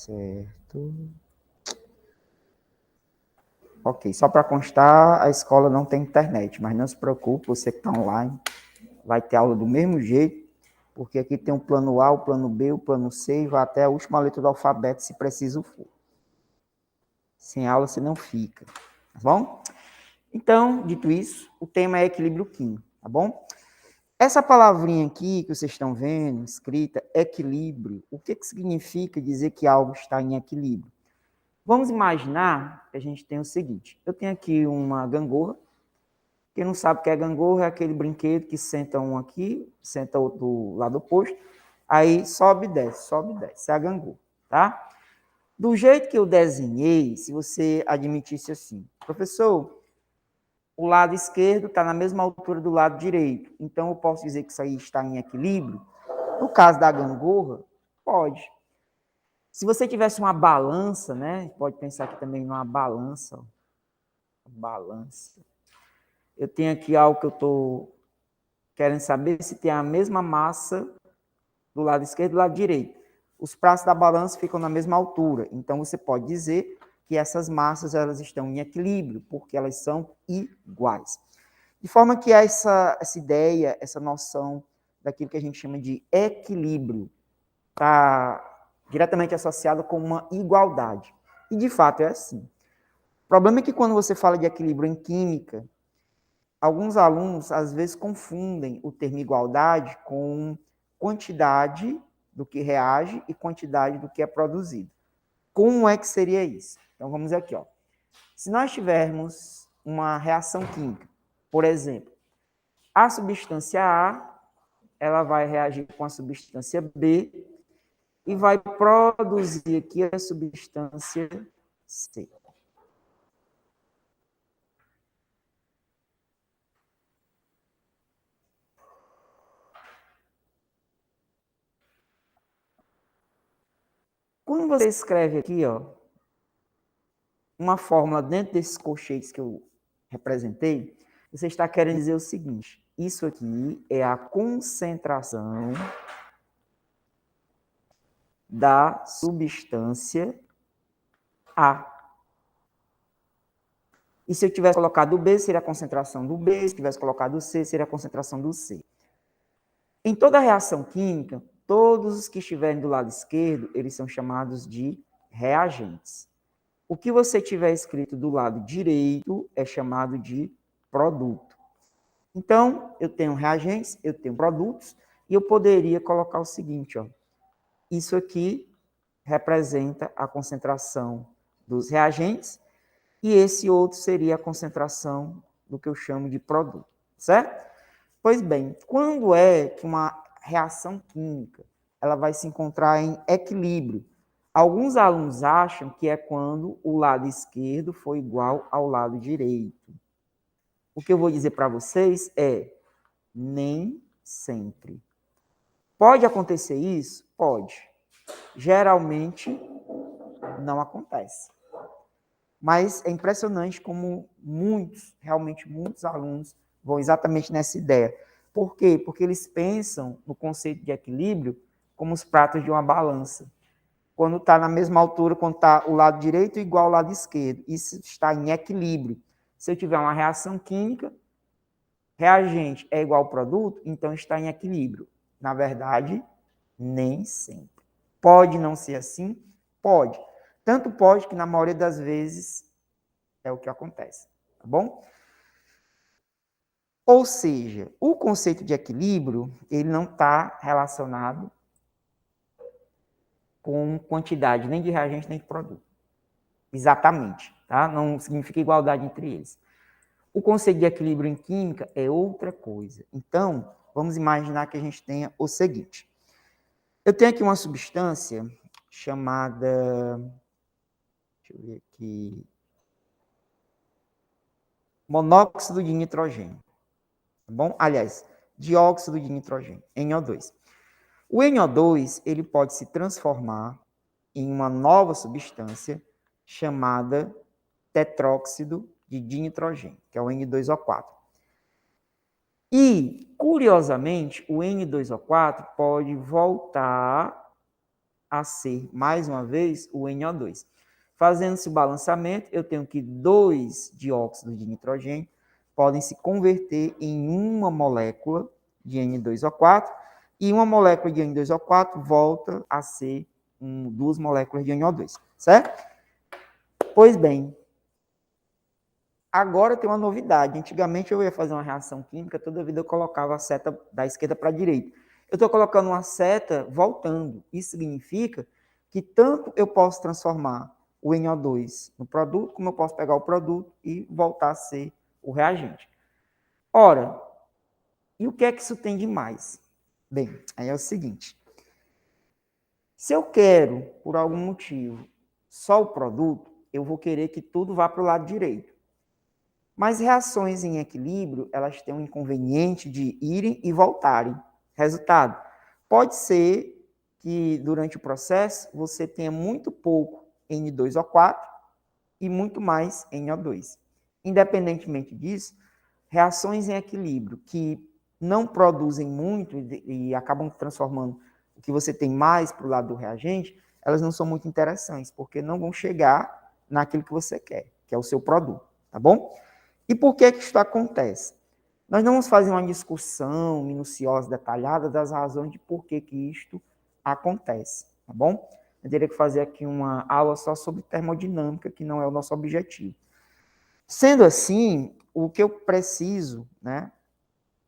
Certo. Ok, só para constar, a escola não tem internet, mas não se preocupe, você que está online, vai ter aula do mesmo jeito, porque aqui tem o plano A, o plano B, o plano C, e vai até a última letra do alfabeto, se preciso for. Sem aula você não fica, tá bom? Então, dito isso, o tema é equilíbrio químico, tá bom? Essa palavrinha aqui que vocês estão vendo, escrita, equilíbrio, o que significa dizer que algo está em equilíbrio? Vamos imaginar que a gente tem o seguinte, eu tenho aqui uma gangorra. Quem não sabe o que é gangorra é aquele brinquedo que senta um aqui, senta outro do lado oposto, aí sobe e desce, sobe e desce. É a gangorra, tá? Do jeito que eu desenhei, se você admitisse assim, professor, o lado esquerdo está na mesma altura do lado direito, então eu posso dizer que isso aí está em equilíbrio? No caso da gangorra, pode. Se você tivesse uma balança, né? Pode pensar aqui também numa balança. Balança. Eu tenho aqui algo que eu estou querendo saber se tem a mesma massa do lado esquerdo e do lado direito. Os pratos da balança ficam na mesma altura. Então, você pode dizer que essas massas elas estão em equilíbrio, porque elas são iguais. De forma que essa ideia, essa noção daquilo que a gente chama de equilíbrio, está diretamente associada com uma igualdade. E, de fato, é assim. O problema é que quando você fala de equilíbrio em química, alguns alunos, às vezes, confundem o termo igualdade com quantidade do que reage e quantidade do que é produzido. Como é que seria isso? Então, vamos aqui. Ó. Se nós tivermos uma reação química, por exemplo, a substância A, ela vai reagir com a substância B e vai produzir aqui a substância C. Quando você escreve aqui, ó, uma fórmula dentro desses colchetes que eu representei, você está querendo dizer o seguinte: isso aqui é a concentração da substância A. E se eu tivesse colocado o B, seria a concentração do B, se tivesse colocado o C, seria a concentração do C. Em toda reação química, todos os que estiverem do lado esquerdo, eles são chamados de reagentes. O que você tiver escrito do lado direito é chamado de produto. Então, eu tenho reagentes, eu tenho produtos, e eu poderia colocar o seguinte, ó. Isso aqui representa a concentração dos reagentes, e esse outro seria a concentração do que eu chamo de produto, certo? Pois bem, quando é que uma reação química ela vai se encontrar em equilíbrio? Alguns alunos acham que é quando o lado esquerdo for igual ao lado direito. O que eu vou dizer para vocês é nem sempre. Pode acontecer isso? Pode. Geralmente não acontece. Mas é impressionante como muitos, realmente muitos alunos vão exatamente nessa ideia. Por quê? Porque eles pensam no conceito de equilíbrio como os pratos de uma balança. Quando está na mesma altura, quando está o lado direito igual ao lado esquerdo. Isso está em equilíbrio. Se eu tiver uma reação química, reagente é igual ao produto, então está em equilíbrio. Na verdade, nem sempre. Pode não ser assim? Pode. Tanto pode que, na maioria das vezes, é o que acontece. Tá bom? Ou seja, o conceito de equilíbrio, ele não está relacionado com quantidade nem de reagente nem de produto. Exatamente. Tá? Não significa igualdade entre eles. O conceito de equilíbrio em química é outra coisa. Então, vamos imaginar que a gente tenha o seguinte. Eu tenho aqui uma substância chamada, deixa eu ver aqui, monóxido de nitrogênio. Tá bom? Aliás, dióxido de nitrogênio, NO2. O NO2 ele pode se transformar em uma nova substância chamada tetróxido de dinitrogênio, que é o N2O4. E, curiosamente, o N2O4 pode voltar a ser, mais uma vez, o NO2. Fazendo-se o balanceamento, eu tenho que 2 dióxidos de nitrogênio podem se converter em uma molécula de N2O4 e uma molécula de N2O4 volta a ser 2 moléculas de NO2, certo? Pois bem, agora tem uma novidade. Antigamente eu ia fazer uma reação química, toda vida eu colocava a seta da esquerda para a direita. Eu estou colocando uma seta voltando. Isso significa que tanto eu posso transformar o NO2 no produto, como eu posso pegar o produto e voltar a ser o reagente. Ora, e o que é que isso tem de mais? Bem, aí é o seguinte. Se eu quero, por algum motivo, só o produto, eu vou querer que tudo vá para o lado direito. Mas reações em equilíbrio, elas têm um inconveniente de irem e voltarem. Resultado, pode ser que durante o processo você tenha muito pouco N2O4 e muito mais NO2. Independentemente disso, reações em equilíbrio que não produzem muito e acabam transformando o que você tem mais para o lado do reagente, elas não são muito interessantes, porque não vão chegar naquilo que você quer, que é o seu produto, tá bom? E por que isso acontece? Nós não vamos fazer uma discussão minuciosa, detalhada das razões de por que isto acontece, tá bom? Eu teria que fazer aqui uma aula só sobre termodinâmica, que não é o nosso objetivo. Sendo assim, o que eu preciso, né,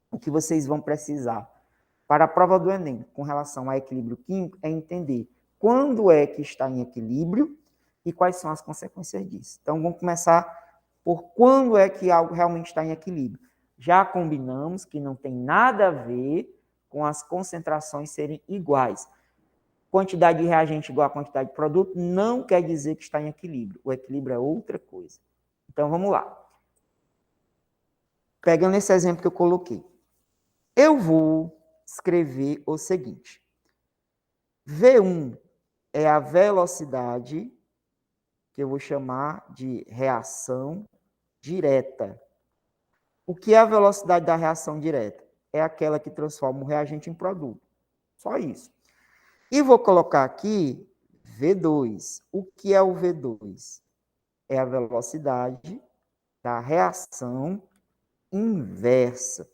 o que vocês vão precisar para a prova do Enem com relação a equilíbrio químico é entender quando é que está em equilíbrio e quais são as consequências disso. Então, vamos começar por quando é que algo realmente está em equilíbrio. Já combinamos que não tem nada a ver com as concentrações serem iguais. Quantidade de reagente igual a quantidade de produto não quer dizer que está em equilíbrio. O equilíbrio é outra coisa. Então, vamos lá. Pegando esse exemplo que eu coloquei. Eu vou escrever o seguinte. V1 é a velocidade, que eu vou chamar de reação direta. O que é a velocidade da reação direta? É aquela que transforma o reagente em produto. Só isso. E vou colocar aqui V2. O que é o V2? É a velocidade da reação inversa.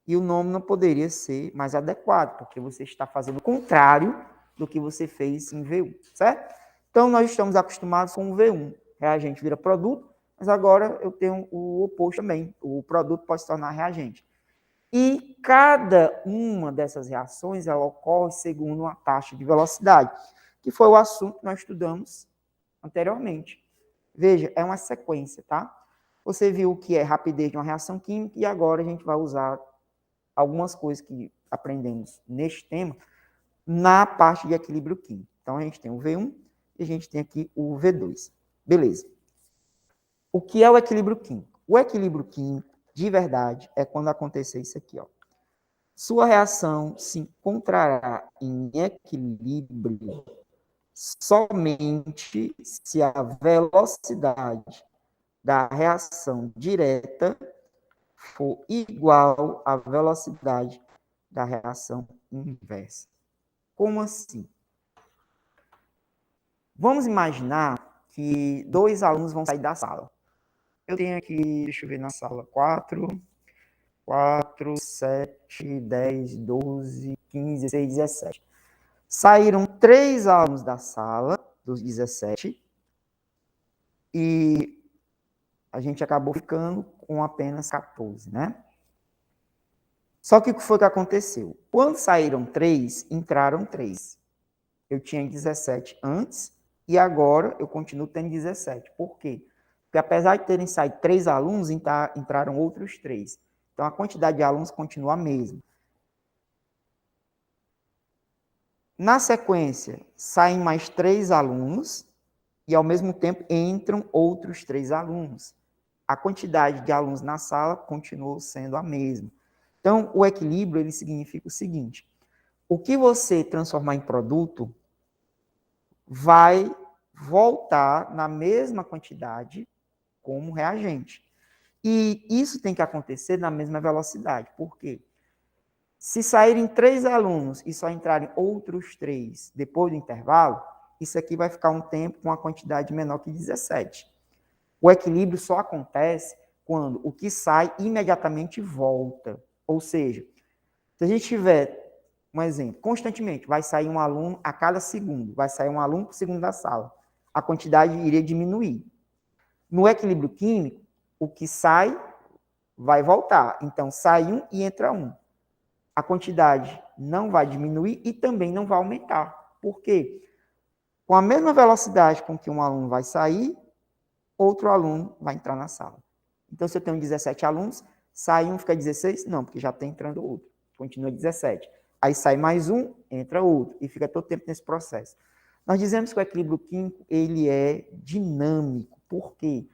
E o nome não poderia ser mais adequado, porque você está fazendo o contrário do que você fez em V1, certo? Então, nós estamos acostumados com o V1. Reagente vira produto, mas agora eu tenho o oposto também. O produto pode se tornar reagente. E cada uma dessas reações ela ocorre segundo uma taxa de velocidade, que foi o assunto que nós estudamos anteriormente. Veja, é uma sequência, tá? Você viu o que é rapidez de uma reação química e agora a gente vai usar algumas coisas que aprendemos neste tema na parte de equilíbrio químico. Então, a gente tem o V1 e a gente tem aqui o V2. Beleza. O que é o equilíbrio químico? O equilíbrio químico, de verdade, é quando acontecer isso aqui, ó. Sua reação se encontrará em equilíbrio somente se a velocidade da reação direta for igual à velocidade da reação inversa. Como assim? Vamos imaginar que 2 alunos vão sair da sala. Eu tenho aqui, deixa eu ver na sala, 4, 7, 10, 12, 15, 16, 17. Saíram 3 alunos da sala, dos 17, e a gente acabou ficando com apenas 14, né? Só que o que foi que aconteceu? Quando saíram 3, entraram 3. Eu tinha 17 antes e agora eu continuo tendo 17. Por quê? Porque apesar de terem saído 3 alunos, entraram outros 3. Então a quantidade de alunos continua a mesma. Na sequência, saem mais 3 alunos e ao mesmo tempo entram outros 3 alunos. A quantidade de alunos na sala continuou sendo a mesma. Então, o equilíbrio ele significa o seguinte: o que você transformar em produto vai voltar na mesma quantidade como reagente. E isso tem que acontecer na mesma velocidade. Por quê? Se saírem 3 alunos e só entrarem outros 3 depois do intervalo, isso aqui vai ficar um tempo com uma quantidade menor que 17. O equilíbrio só acontece quando o que sai imediatamente volta. Ou seja, se a gente tiver, um exemplo, constantemente, vai sair um aluno a cada segundo, vai sair um aluno por segundo da sala, a quantidade iria diminuir. No equilíbrio químico, o que sai vai voltar. Então, sai um e entra um. A quantidade não vai diminuir e também não vai aumentar. Por quê? Com a mesma velocidade com que um aluno vai sair, outro aluno vai entrar na sala. Então, se eu tenho 17 alunos, sai um, fica 16? Não, porque já está entrando outro. Continua 17. Aí sai mais um, entra outro. E fica todo tempo nesse processo. Nós dizemos que o equilíbrio químico ele é dinâmico. Por quê?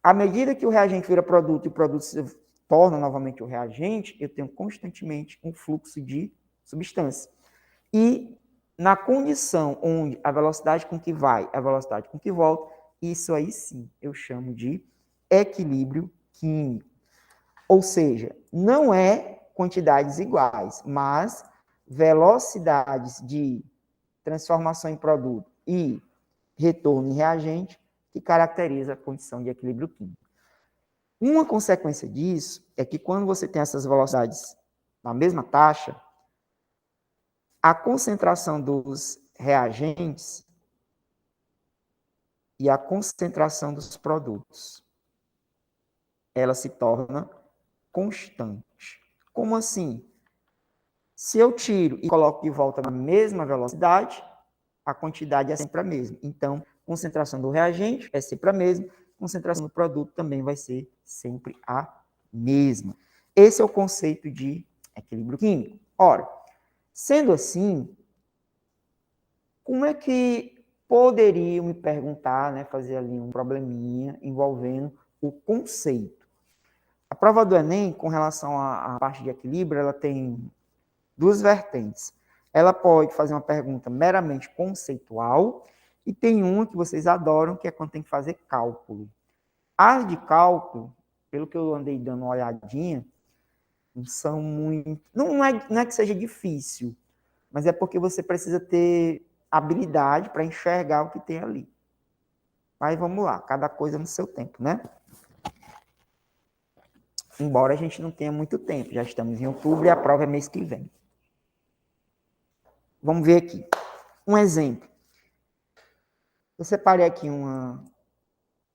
À medida que o reagente vira produto e o produto se torna novamente o reagente, eu tenho constantemente um fluxo de substância. E na condição onde a velocidade com que vai, a velocidade com que volta, isso aí sim eu chamo de equilíbrio químico. Ou seja, não é quantidades iguais, mas velocidades de transformação em produto e retorno em reagente que caracteriza a condição de equilíbrio químico. Uma consequência disso é que quando você tem essas velocidades na mesma taxa, a concentração dos reagentes e a concentração dos produtos, ela se torna constante. Como assim? Se eu tiro e coloco de volta na mesma velocidade, a quantidade é sempre a mesma. Então, concentração do reagente é sempre a mesma, concentração do produto também vai ser sempre a mesma. Esse é o conceito de equilíbrio químico. Ora, sendo assim, como é que poderiam me perguntar, né, fazer ali um probleminha envolvendo o conceito? A prova do Enem, com relação à parte de equilíbrio, ela tem duas vertentes. Ela pode fazer uma pergunta meramente conceitual e tem uma que vocês adoram, que é quando tem que fazer cálculo. As de cálculo, pelo que eu andei dando uma olhadinha, não são muito... Não é que seja difícil, mas é porque você precisa ter habilidade para enxergar o que tem ali. Mas vamos lá, cada coisa no seu tempo, né? Embora a gente não tenha muito tempo, já estamos em outubro e a prova é mês que vem. Vamos ver aqui. Um exemplo. Eu separei aqui uma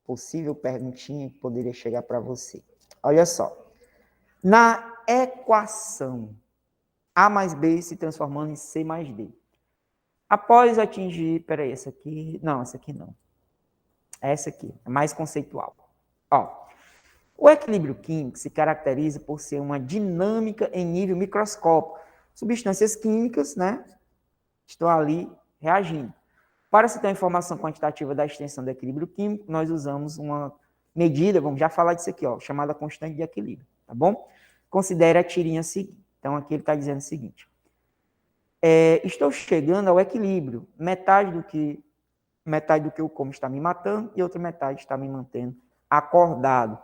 possível perguntinha que poderia chegar para você. Olha só. Na equação A mais B se transformando em C mais D. Após atingir... Peraí, essa aqui... Não, essa aqui não. Essa aqui, é mais conceitual. Ó, o equilíbrio químico se caracteriza por ser uma dinâmica em nível microscópico. Substâncias químicas, né, estão ali reagindo. Para se ter a informação quantitativa da extensão do equilíbrio químico, nós usamos uma medida, vamos já falar disso aqui, ó, chamada constante de equilíbrio, tá bom? Considere a tirinha seguinte. Então, aqui ele está dizendo o seguinte. Estou chegando ao equilíbrio. Metade do que eu como está me matando e outra metade está me mantendo acordado.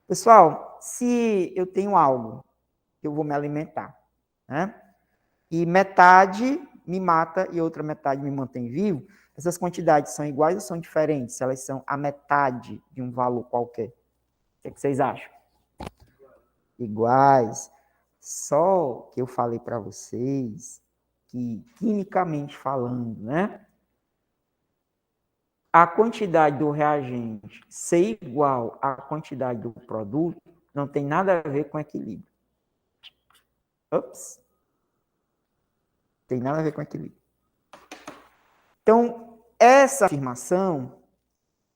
Pessoal, se eu tenho algo que eu vou me alimentar, né? E metade me mata e outra metade me mantém vivo, essas quantidades são iguais ou são diferentes? Elas são a metade de um valor qualquer. O que vocês acham? Iguais. Só que eu falei para vocês que, quimicamente falando, né? A quantidade do reagente ser igual à quantidade do produto não tem nada a ver com equilíbrio. Ops. Tem nada a ver com equilíbrio. Então, essa afirmação,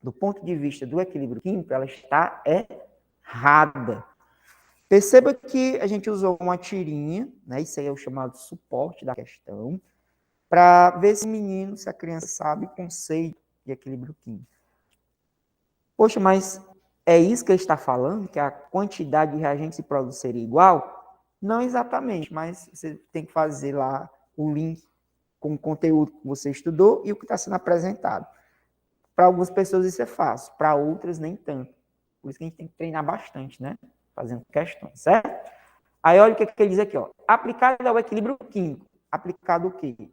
do ponto de vista do equilíbrio químico, ela está errada. Perceba que a gente usou uma tirinha, né? Isso aí é o chamado suporte da questão, para ver se o menino, se a criança sabe o conceito de equilíbrio químico. Poxa, mas é isso que ele está falando? Que a quantidade de reagentes e produtos seria igual? Não exatamente, mas você tem que fazer lá o link com o conteúdo que você estudou e o que está sendo apresentado. Para algumas pessoas isso é fácil, para outras nem tanto. Por isso que a gente tem que treinar bastante, né? Fazendo questões, certo? Aí olha o que ele diz aqui, ó. Aplicado ao equilíbrio químico. Aplicado o quê?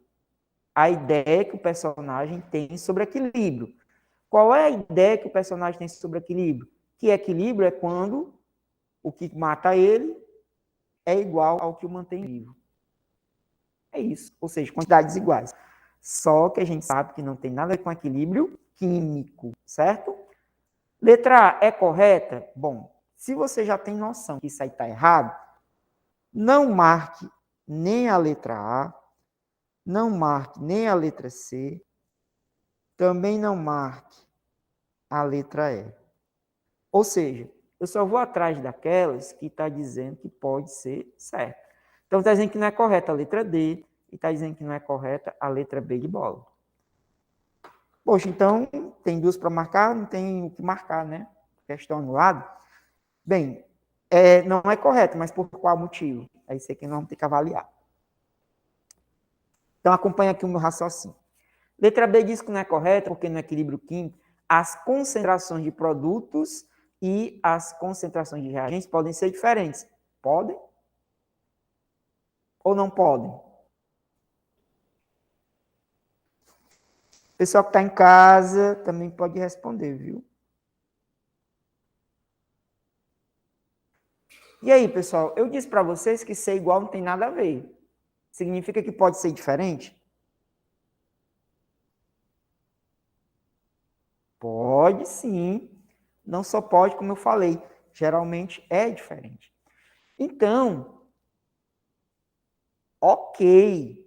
A ideia que o personagem tem sobre equilíbrio. Qual é a ideia que o personagem tem sobre equilíbrio? Que equilíbrio é quando o que mata ele é igual ao que o mantém vivo. É isso. Ou seja, quantidades iguais. Só que a gente sabe que não tem nada a ver com equilíbrio químico, certo? Letra A é correta? Bom, se você já tem noção que isso aí está errado, não marque nem a letra A, não marque nem a letra C, também não marque a letra E. Ou seja, eu só vou atrás daquelas que está dizendo que pode ser certo. Então, está dizendo que não é correta a letra D e está dizendo que não é correta a letra B de bola. Poxa, então, tem duas para marcar, não tem o que marcar, né? Questão anulada. Bem, não é correto, mas por qual motivo? É isso aí que nós vamos ter que avaliar. Então, acompanha aqui o meu raciocínio. Letra B diz que não é correta, porque no equilíbrio químico, as concentrações de produtos e as concentrações de reagentes podem ser diferentes. Podem? Ou não podem? O pessoal que está em casa também pode responder, viu? E aí, pessoal, eu disse para vocês que ser igual não tem nada a ver. Significa que pode ser diferente? Pode sim. Não só pode, como eu falei. Geralmente é diferente. Então, ok.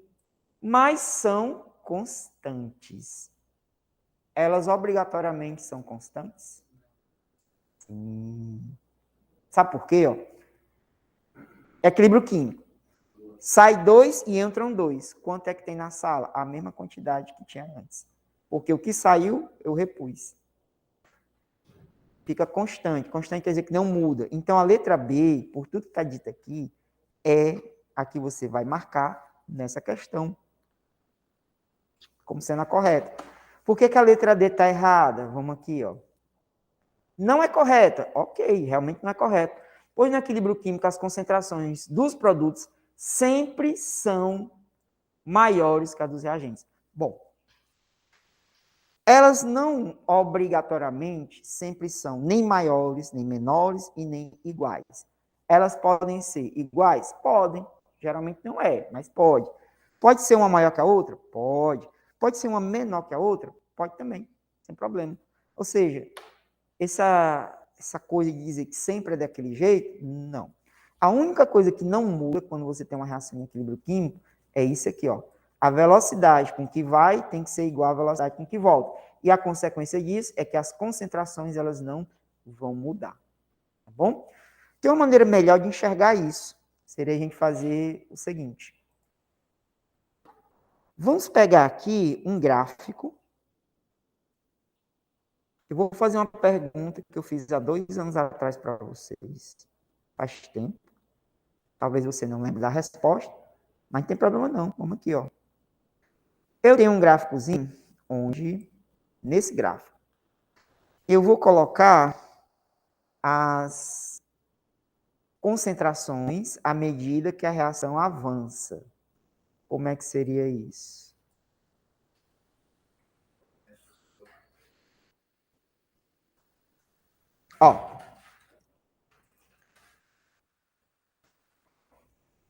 Mas são constantes. Elas obrigatoriamente são constantes? Sim. Sabe por quê? Ó? Equilíbrio químico. Sai 2 e entram 2. Quanto é que tem na sala? A mesma quantidade que tinha antes. Porque o que saiu, eu repus. Fica constante. Constante quer dizer que não muda. Então, a letra B, por tudo que está dito aqui, é a que você vai marcar nessa questão como sendo a correta. Por que a letra D está errada? Vamos aqui, ó. Não é correta. Ok, realmente não é correto. Pois no equilíbrio químico, as concentrações dos produtos sempre são maiores que as dos reagentes. Bom, elas não obrigatoriamente sempre são nem maiores, nem menores e nem iguais. Elas podem ser iguais? Podem. Geralmente não é, mas pode. Pode ser uma maior que a outra? Pode. Pode ser uma menor que a outra? Pode também, sem problema. Ou seja, essa coisa de dizer que sempre é daquele jeito, não. A única coisa que não muda quando você tem uma reação em equilíbrio químico é isso aqui, ó. A velocidade com que vai tem que ser igual à velocidade com que volta. E a consequência disso é que as concentrações elas não vão mudar. Tá bom? Tem uma maneira melhor de enxergar isso. Seria a gente fazer o seguinte. Vamos pegar aqui um gráfico. Eu vou fazer uma pergunta que eu fiz há 2 anos atrás para vocês. Faz tempo. Talvez você não lembre da resposta, mas não tem problema não. Vamos aqui, ó. Eu tenho um gráficozinho onde, nesse gráfico, eu vou colocar as concentrações à medida que a reação avança. Como é que seria isso? Ó,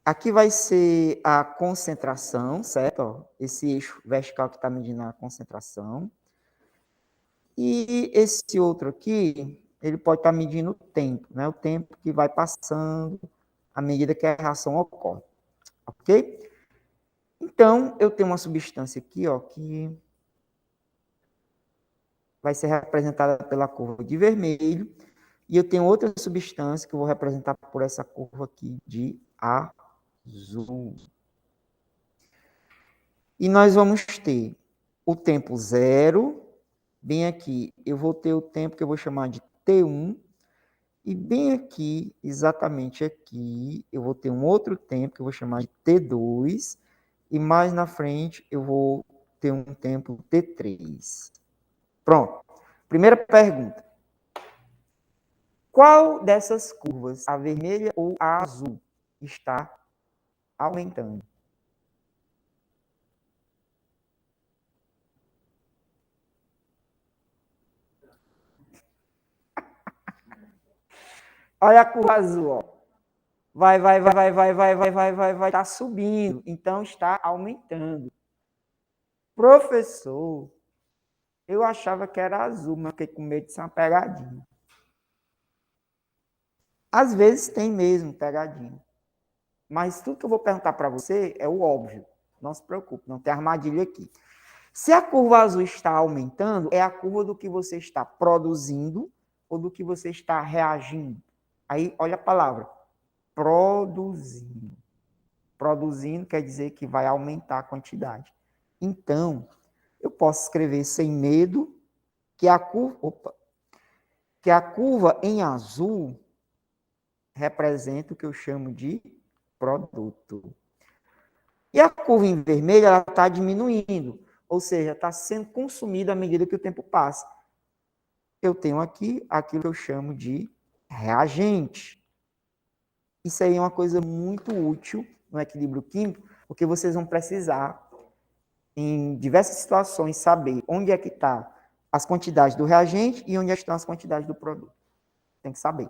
aqui vai ser a concentração, certo? Ó, esse eixo vertical que está medindo a concentração. E esse outro aqui, ele pode estar medindo o tempo, né? O tempo que vai passando à medida que a reação ocorre. Ok? Então, eu tenho uma substância aqui, ó, que vai ser representada pela curva de vermelho, e eu tenho outra substância que eu vou representar por essa curva aqui de azul. E nós vamos ter o tempo zero, bem aqui eu vou ter o tempo que eu vou chamar de T1, e bem aqui, exatamente aqui, eu vou ter um outro tempo que eu vou chamar de T2, e mais na frente eu vou ter um tempo T3. Pronto. Primeira pergunta. Qual dessas curvas, a vermelha ou a azul, está aumentando. Olha a curva azul, ó. Vai, está subindo. Então, está aumentando. Professor, eu achava que era azul, mas fiquei com medo de ser uma pegadinha. Às vezes tem mesmo pegadinha. Mas tudo que eu vou perguntar para você é o óbvio. Não se preocupe, não tem armadilha aqui. Se a curva azul está aumentando, é a curva do que você está produzindo ou do que você está reagindo. Aí, olha a palavra, produzindo. Produzindo quer dizer que vai aumentar a quantidade. Então, eu posso escrever sem medo que que a curva em azul representa o que eu chamo de produto. E a curva em vermelho ela está diminuindo, ou seja, está sendo consumida à medida que o tempo passa. Eu tenho aqui aquilo que eu chamo de reagente. Isso aí é uma coisa muito útil no equilíbrio químico, porque vocês vão precisar, em diversas situações, saber onde é que está as quantidades do reagente e onde estão as quantidades do produto. Tem que saber,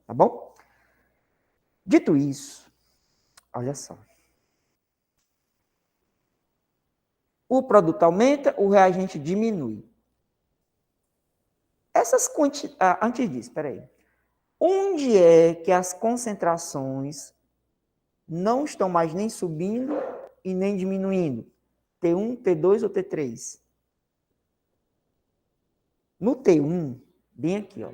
tá bom? Dito isso, olha só. O produto aumenta, o reagente diminui. Essas quantidades... antes disso, espera aí. Onde é que as concentrações não estão mais nem subindo e nem diminuindo? T1, T2 ou T3? No T1, bem aqui, ó.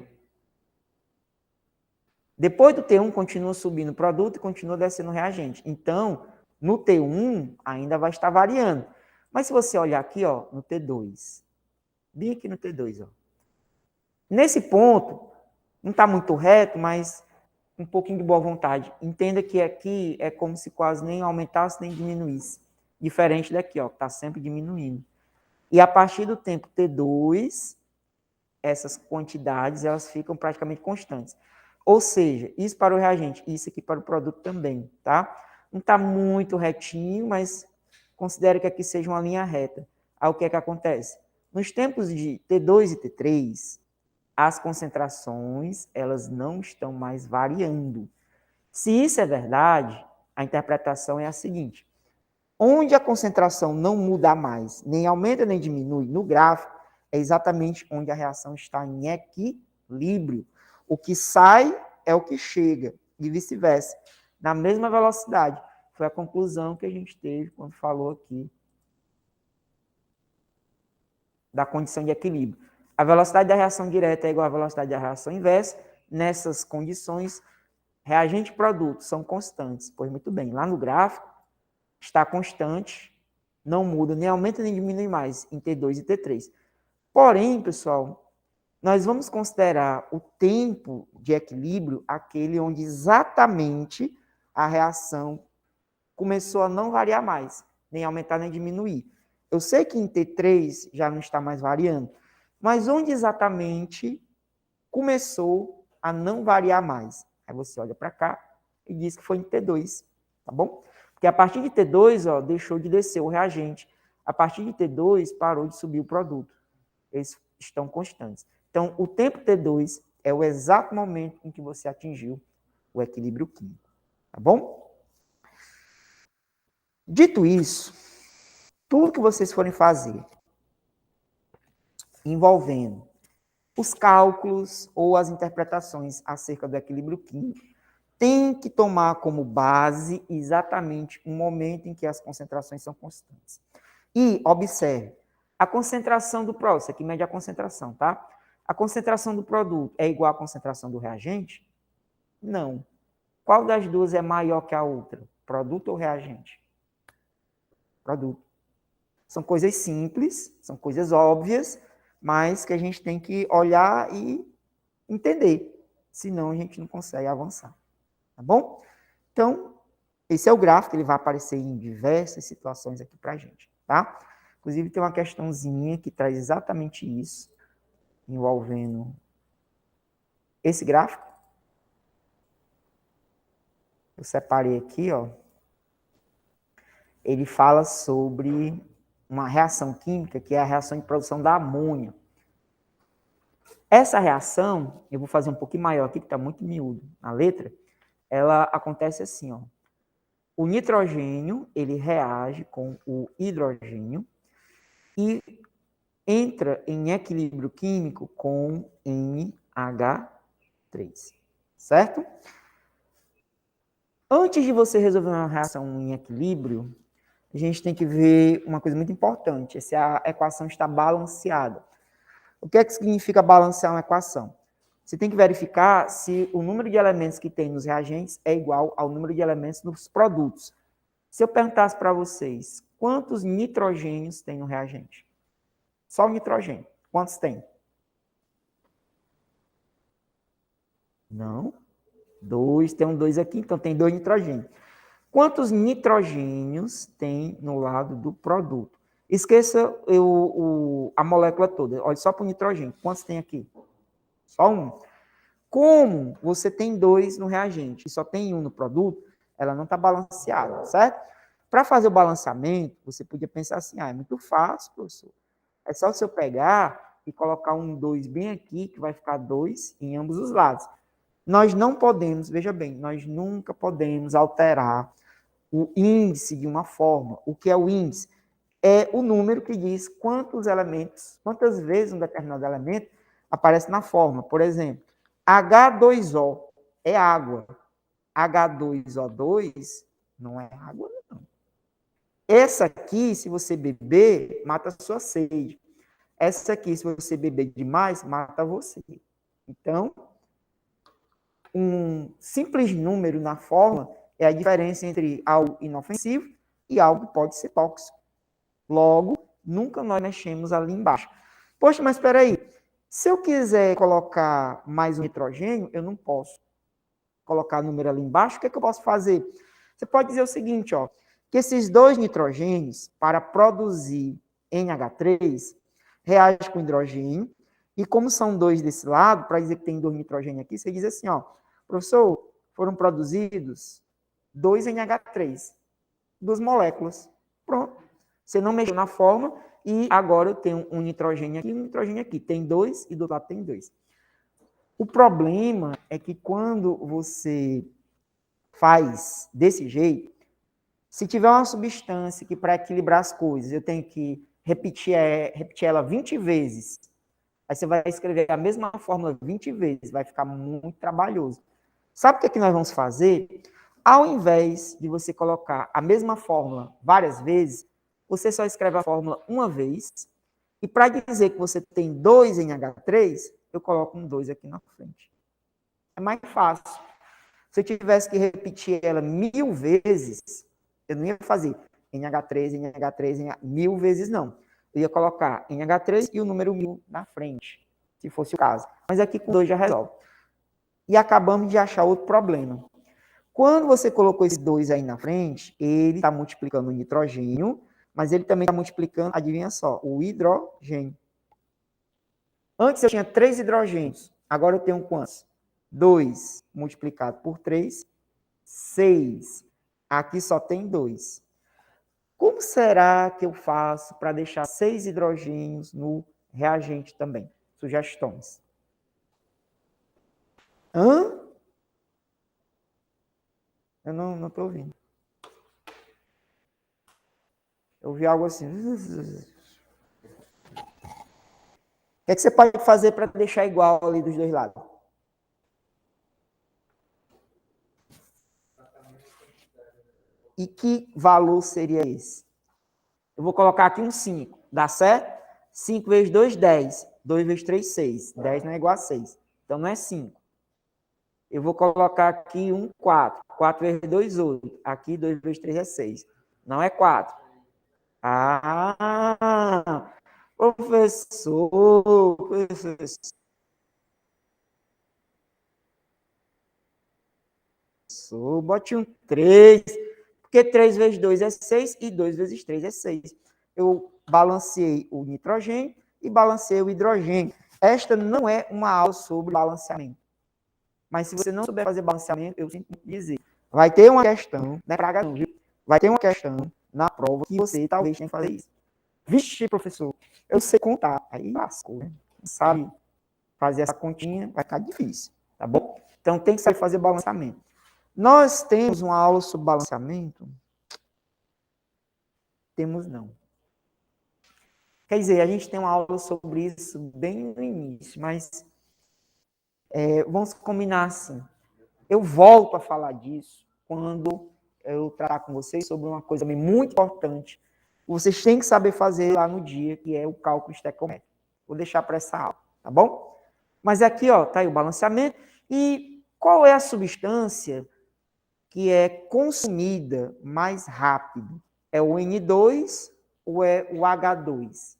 Depois do T1, continua subindo o produto e continua descendo o reagente. Então, no T1, ainda vai estar variando. Mas se você olhar aqui, ó, no T2, bem aqui no T2, ó. Nesse ponto, não está muito reto, mas um pouquinho de boa vontade. Entenda que aqui é como se quase nem aumentasse nem diminuísse. Diferente daqui, ó, que está sempre diminuindo. E a partir do tempo T2, essas quantidades elas ficam praticamente constantes. Ou seja, isso para o reagente, isso aqui para o produto também, tá? Não está muito retinho, mas considere que aqui seja uma linha reta. Aí o que é que acontece? Nos tempos de T2 e T3, as concentrações elas não estão mais variando. Se isso é verdade, a interpretação é a seguinte: onde a concentração não muda mais, nem aumenta nem diminui no gráfico, é exatamente onde a reação está em equilíbrio. O que sai é o que chega, e vice-versa, na mesma velocidade. Foi a conclusão que a gente teve quando falou aqui da condição de equilíbrio. A velocidade da reação direta é igual à velocidade da reação inversa. Nessas condições, reagente e produto são constantes. Pois muito bem, lá no gráfico está constante, não muda, nem aumenta nem diminui mais em T2 e T3. Porém, pessoal, nós vamos considerar o tempo de equilíbrio aquele onde exatamente a reação começou a não variar mais, nem aumentar nem diminuir. Eu sei que em T3 já não está mais variando, mas onde exatamente começou a não variar mais? Aí você olha para cá e diz que foi em T2, tá bom? Porque a partir de T2, ó, deixou de descer o reagente. A partir de T2, parou de subir o produto. Eles estão constantes. Então, o tempo T2 é o exato momento em que você atingiu o equilíbrio químico. Tá bom? Dito isso, tudo que vocês forem fazer envolvendo os cálculos ou as interpretações acerca do equilíbrio químico tem que tomar como base exatamente o momento em que as concentrações são constantes. E, observe, a concentração do produto, isso aqui mede a concentração, tá? A concentração do produto é igual à concentração do reagente? Não. Qual das duas é maior que a outra? Produto ou reagente? Produto. São coisas simples, são coisas óbvias, mas que a gente tem que olhar e entender. Senão a gente não consegue avançar. Tá bom? Então, esse é o gráfico, ele vai aparecer em diversas situações aqui para a gente, tá? Inclusive, tem uma questãozinha que traz exatamente isso, envolvendo esse gráfico. eu separei aqui, ó. Ele fala sobre uma reação química, que é a reação de produção da amônia. Essa reação, eu vou fazer um pouquinho maior aqui, que está muito miúdo na letra, ela acontece assim, ó. O nitrogênio, ele reage com o hidrogênio e entra em equilíbrio químico com NH3, certo? Antes de você resolver uma reação em equilíbrio, a gente tem que ver uma coisa muito importante, se a equação está balanceada. O que é que significa balancear uma equação? Você tem que verificar se o número de elementos que tem nos reagentes é igual ao número de elementos nos produtos. Se eu perguntasse para vocês, quantos nitrogênios tem no reagente? Só o nitrogênio. Quantos tem? Não. 2, tem um 2 aqui, então tem 2 nitrogênios. Quantos nitrogênios tem no lado do produto? Esqueça a molécula toda. Olha só para o nitrogênio. Quantos tem aqui? Só um. Como você tem 2 no reagente e só tem um no produto, ela não está balanceada, certo? Para fazer o balanceamento, você podia pensar assim, é muito fácil, professor. É só se eu pegar e colocar um 2 bem aqui, que vai ficar 2 em ambos os lados. Nós não podemos, veja bem, nós nunca podemos alterar o índice de uma fórmula. O que é o índice? É o número que diz quantos elementos, quantas vezes um determinado elemento aparece na fórmula. Por exemplo, H2O é água. H2O2 não é água, não. Essa aqui, se você beber, mata a sua sede. Essa aqui, se você beber demais, mata você. Então, um simples número na fórmula é a diferença entre algo inofensivo e algo que pode ser tóxico. Logo, nunca nós mexemos ali embaixo. Poxa, mas espera aí. Se eu quiser colocar mais um nitrogênio, eu não posso colocar o número ali embaixo. O que é que eu posso fazer? Você pode dizer o seguinte, ó, que esses 2 nitrogênios, para produzir NH3, reagem com hidrogênio, e como são 2 desse lado, para dizer que tem 2 nitrogênios aqui, você diz assim, ó, professor, foram produzidos 2 NH3, 2 moléculas. Pronto. Você não mexeu na fórmula e agora eu tenho um nitrogênio aqui e um nitrogênio aqui. Tem 2 e do lado tem 2. O problema é que quando você faz desse jeito, se tiver uma substância que para equilibrar as coisas eu tenho que repetir ela 20 vezes, aí você vai escrever a mesma fórmula 20 vezes, vai ficar muito trabalhoso. Sabe o que é que nós vamos fazer? Ao invés de você colocar a mesma fórmula várias vezes, você só escreve a fórmula uma vez, e para dizer que você tem 2 NH3, eu coloco um 2 aqui na frente. É mais fácil. Se eu tivesse que repetir ela 1000 vezes, eu não ia fazer NH3, NH3, 1000 vezes não. Eu ia colocar NH3 e o número 1000 na frente, se fosse o caso. Mas aqui com 2 já resolve. E acabamos de achar outro problema. Quando você colocou esse 2 aí na frente, ele está multiplicando o nitrogênio, mas ele também está multiplicando, adivinha só, o hidrogênio. Antes eu tinha 3 hidrogênios, agora eu tenho quantos? 2 multiplicado por 3, 6. Aqui só tem 2. Como será que eu faço para deixar 6 hidrogênios no reagente também? Sugestões. Hã? Eu não estou ouvindo. Eu ouvi algo assim. O que é que você pode fazer para deixar igual ali dos dois lados? E que valor seria esse? Eu vou colocar aqui um 5. Dá certo? 5 vezes 2, 10. 2 vezes 3, 6. 10 não é igual a 6. Então não é 5. Eu vou colocar aqui um 4. 4 vezes 2, 8. Aqui 2 vezes 3 é 6. Não é 4. Ah, professor. Bote um 3. Porque 3 vezes 2 é 6 e 2 vezes 3 é 6. Eu balanceei o nitrogênio e balanceei o hidrogênio. Esta não é uma aula sobre balanceamento. Mas se você não souber fazer balanceamento, eu sinto dizer, Vai ter uma questão, não é praga não, viu? Vai ter uma questão na prova que você talvez tenha que fazer isso. Vixe, professor, eu sei contar. Aí lascou, né? Não sabe fazer essa continha, vai ficar difícil, tá bom? Então tem que saber fazer balanceamento. Nós temos uma aula sobre balanceamento? Temos não. Quer dizer, a gente tem uma aula sobre isso bem no início, mas vamos combinar assim. Eu volto a falar disso quando eu tratar com vocês sobre uma coisa muito importante. Vocês têm que saber fazer lá no dia, que é o cálculo estequiométrico. Vou deixar para essa aula, tá bom? Mas aqui, ó, tá aí o balanceamento. E qual é a substância que é consumida mais rápido? É o N2 ou é o H2?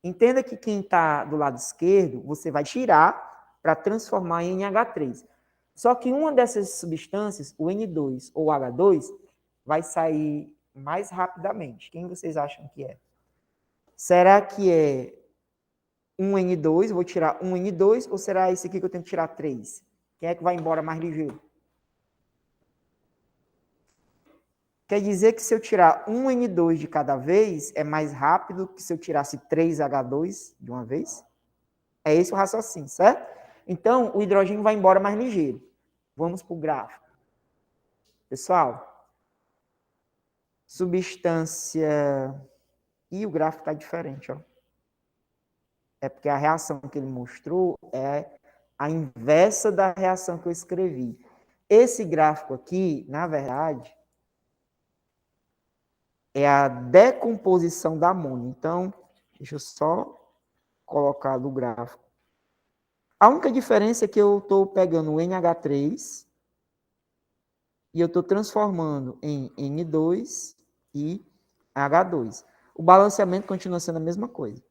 Entenda que quem está do lado esquerdo, você vai tirar para transformar em NH3. Só que uma dessas substâncias, o N2 ou o H2, vai sair mais rapidamente. Quem vocês acham que é? Será que é um N2, vou tirar um N2, ou será esse aqui que eu tenho que tirar 3? Quem é que vai embora mais ligeiro? Quer dizer que se eu tirar um N2 de cada vez, é mais rápido que se eu tirasse 3 H2 de uma vez? É esse o raciocínio, certo? Então, o hidrogênio vai embora mais ligeiro. Vamos para o gráfico. Pessoal, substância... E o gráfico está diferente, ó. É porque a reação que ele mostrou é a inversa da reação que eu escrevi. Esse gráfico aqui, na verdade, é a decomposição da amônia. Então, deixa eu só colocar no gráfico. A única diferença é que eu estou pegando o NH3 e eu estou transformando em N2 e H2. O balanceamento continua sendo a mesma coisa.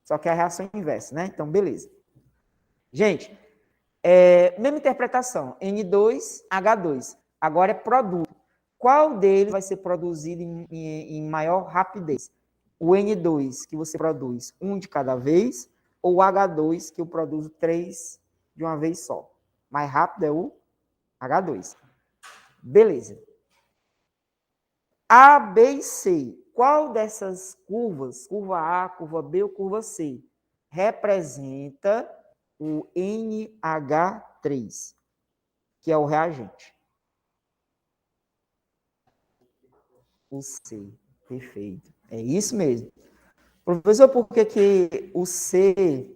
Só que é a reação inversa, né? Então, beleza. Gente, mesma interpretação. N2, H2. Agora é produto. Qual deles vai ser produzido em maior rapidez? O N2 que você produz um de cada vez ou o H2 que eu produzo 3 de uma vez só? Mais rápido é o H2. Beleza. A, B e C. Qual dessas curvas, curva A, curva B ou curva C, representa o NH3, que é o reagente? O C. Perfeito. É isso mesmo. Professor, por que o C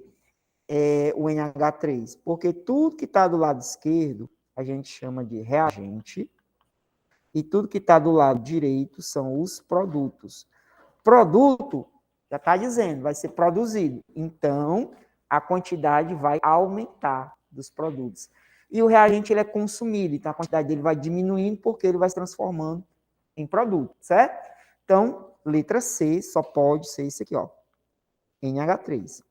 é o NH3? Porque tudo que está do lado esquerdo a gente chama de reagente e tudo que está do lado direito são os produtos. Produto, já está dizendo, vai ser produzido. Então, a quantidade vai aumentar dos produtos. E o reagente ele é consumido, então a quantidade dele vai diminuindo porque ele vai se transformando em produto, certo? Então, letra C só pode ser isso aqui, ó, NH3.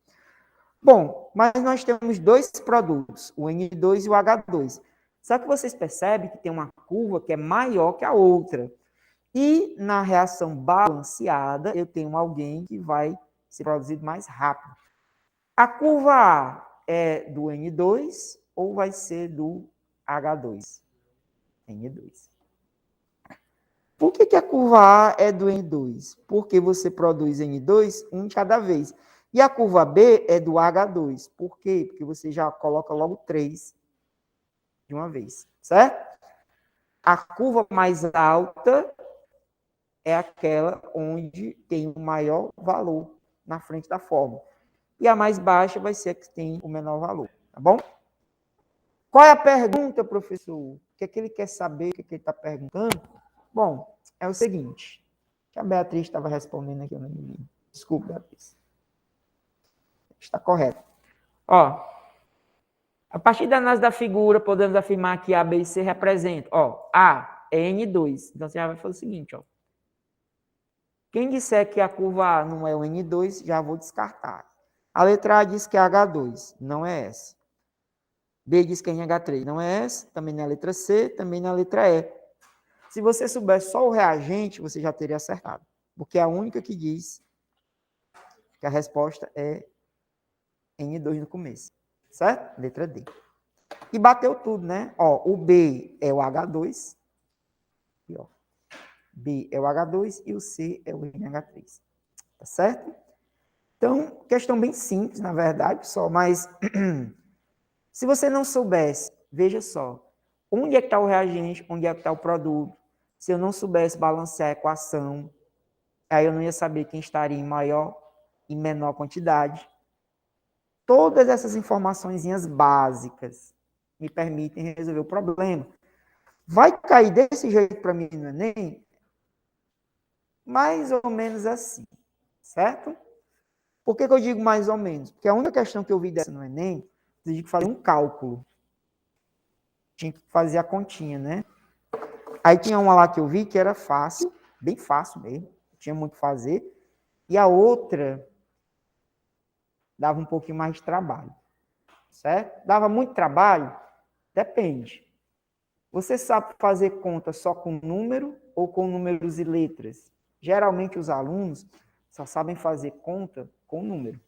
Bom, mas nós temos dois produtos, o N2 e o H2. Só que vocês percebem que tem uma curva que é maior que a outra. E na reação balanceada, eu tenho alguém que vai ser produzido mais rápido. A curva A é do N2 ou vai ser do H2? N2. Por que a curva A é do N2? Porque você produz N2 um de cada vez. E a curva B é do H2. Por quê? Porque você já coloca logo 3 de uma vez, certo? A curva mais alta é aquela onde tem o maior valor na frente da fórmula. E a mais baixa vai ser a que tem o menor valor, tá bom? Qual é a pergunta, professor? O que é que ele quer saber? O que é que ele está perguntando? Bom, é o seguinte. Que a Beatriz estava respondendo aqui, eu não me... Desculpa, Beatriz. Está correto. Ó, a partir da análise da figura, podemos afirmar que A, B e C representam. Ó, A é N2. Então, você já vai fazer o seguinte, ó. Quem disser que a curva A não é o N2, já vou descartar. A letra A diz que é H2, não é essa. B diz que é NH3, não é essa. Também na letra C, também na letra E. Se você soubesse só o reagente, você já teria acertado. Porque é a única que diz que a resposta é N2 no começo. Certo? Letra D. E bateu tudo, né? Ó, o B é o H2. Aqui, ó. B é o H2 e o C é o NH3. Tá certo? Então, questão bem simples, na verdade, pessoal, mas se você não soubesse, veja só, onde é que está o reagente, onde é que está o produto. Se eu não soubesse balancear a equação, aí eu não ia saber quem estaria em maior e menor quantidade. Todas essas informações básicas me permitem resolver o problema. Vai cair desse jeito para mim no Enem? Mais ou menos assim, certo? Por que eu digo mais ou menos? Porque a única questão que eu vi dessa no Enem, eu tinha que fazer um cálculo. Tinha que fazer a continha, né? Aí tinha uma lá que eu vi que era fácil, bem fácil mesmo, tinha muito o que fazer. E a outra dava um pouquinho mais de trabalho, certo? Dava muito trabalho? Depende. Você sabe fazer conta só com número ou com números e letras? Geralmente os alunos só sabem fazer conta com número.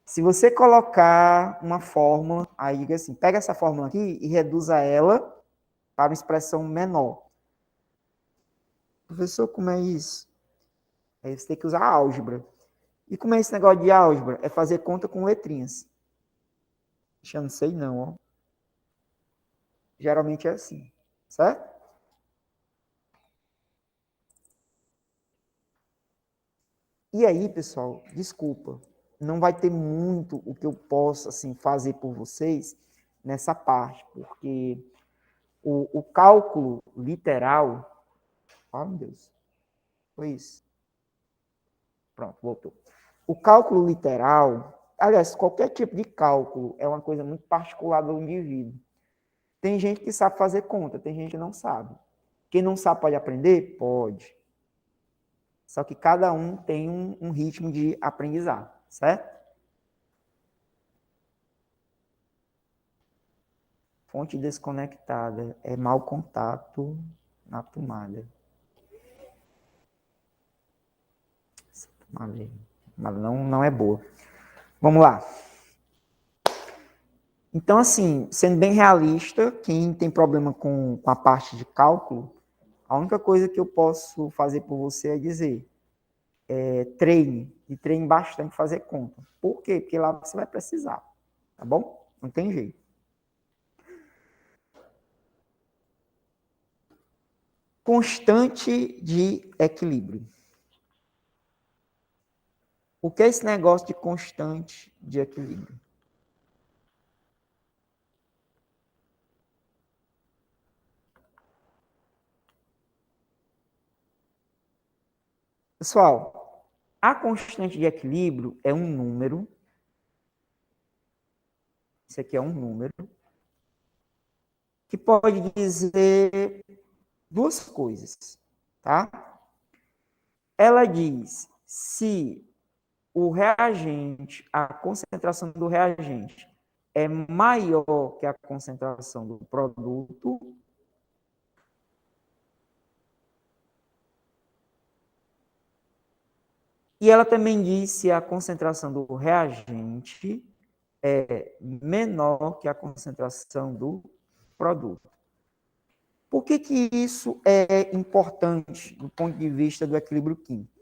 Se você colocar uma fórmula, aí diga assim, pega essa fórmula aqui e reduza ela para uma expressão menor. Professor, como é isso? Aí você tem que usar álgebra. E como é esse negócio de álgebra? É fazer conta com letrinhas. Eu não sei não, ó. Geralmente é assim, certo? E aí, pessoal, desculpa, não vai ter muito o que eu possa assim, fazer por vocês nessa parte, porque o cálculo literal... Ah, meu Deus. Foi isso. Pronto, voltou. O cálculo literal, aliás, qualquer tipo de cálculo é uma coisa muito particular do indivíduo. Tem gente que sabe fazer conta, tem gente que não sabe. Quem não sabe pode aprender? Pode. Só que cada um tem um ritmo de aprendizado, certo? Fonte desconectada é mau contato na tomada. Essa tomada não é boa. Vamos lá. Então, assim, sendo bem realista, quem tem problema com a parte de cálculo, a única coisa que eu posso fazer por você é dizer, treine bastante fazer conta. Por quê? Porque lá você vai precisar, tá bom? Não tem jeito. Constante de equilíbrio. O que é esse negócio de constante de equilíbrio? Pessoal, a constante de equilíbrio é um número. Isso aqui é um número que pode dizer duas coisas, tá? Ela diz se o reagente, a concentração do reagente é maior que a concentração do produto, e ela também diz se a concentração do reagente é menor que a concentração do produto. Por que isso é importante do ponto de vista do equilíbrio químico?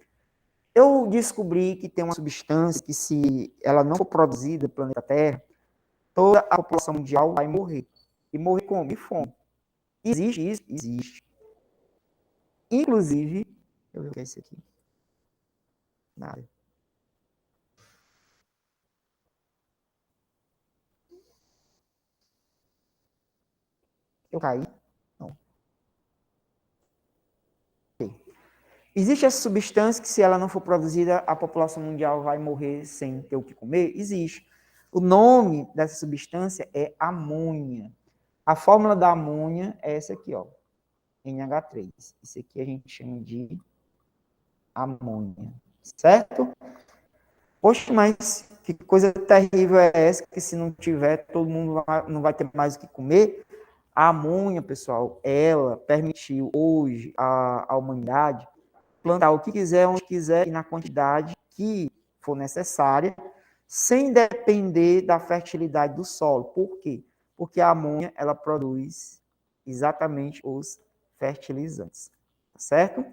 Eu descobri que tem uma substância que, se ela não for produzida no planeta Terra, toda a população mundial vai morrer. E morrer como? De fome. Existe isso? Existe. Inclusive, deixa eu ver o que é isso aqui. Nada. Eu caí? Não. Okay. Existe essa substância que, se ela não for produzida, a população mundial vai morrer sem ter o que comer? Existe. O nome dessa substância é amônia. A fórmula da amônia é essa aqui, ó. NH3. Isso aqui a gente chama de amônia. Certo? Poxa, mas que coisa terrível é essa que, se não tiver, todo mundo não vai ter mais o que comer? A amônia, pessoal, ela permitiu hoje à humanidade plantar o que quiser, onde quiser e na quantidade que for necessária, sem depender da fertilidade do solo. Por quê? Porque a amônia, ela produz exatamente os fertilizantes, tá certo?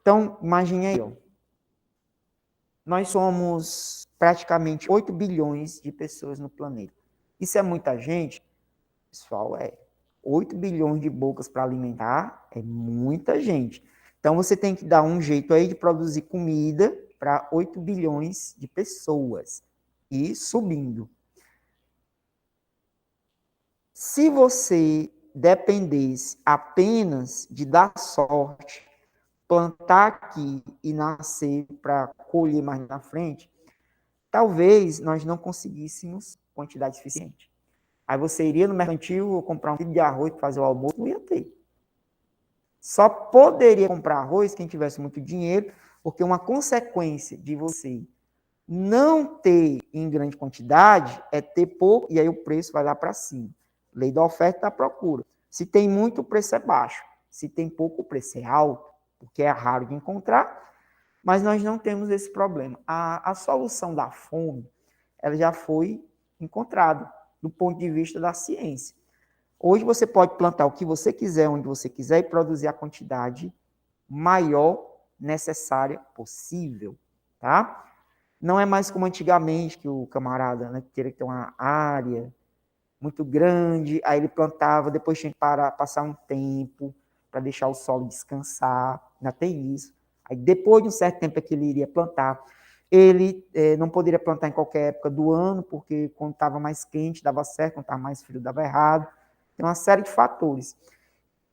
Então, imagine aí, ó. Nós somos praticamente 8 bilhões de pessoas no planeta. Isso é muita gente? Pessoal, 8 bilhões de bocas para alimentar é muita gente. Então, você tem que dar um jeito aí de produzir comida para 8 bilhões de pessoas. E subindo. Se você dependesse apenas de dar sorte, plantar aqui e nascer para colher mais na frente, talvez nós não conseguíssemos quantidade suficiente. Aí você iria no mercantil comprar um quilo de arroz para fazer o almoço, não ia ter. Só poderia comprar arroz quem tivesse muito dinheiro, porque uma consequência de você não ter em grande quantidade é ter pouco, e aí o preço vai lá para cima. Lei da oferta e da procura. Se tem muito, o preço é baixo. Se tem pouco, o preço é alto, porque é raro de encontrar, mas nós não temos esse problema. A solução da fome, ela já foi encontrada do ponto de vista da ciência. Hoje você pode plantar o que você quiser, onde você quiser, e produzir a quantidade maior necessária possível, tá? Não é mais como antigamente, que o camarada, né, teria que ter uma área muito grande, aí ele plantava, depois tinha que parar, passar um tempo para deixar o solo descansar, ainda tem isso. Aí depois de um certo tempo é que ele iria plantar. Ele não poderia plantar em qualquer época do ano, porque quando estava mais quente dava certo, quando estava mais frio dava errado. Tem uma série de fatores.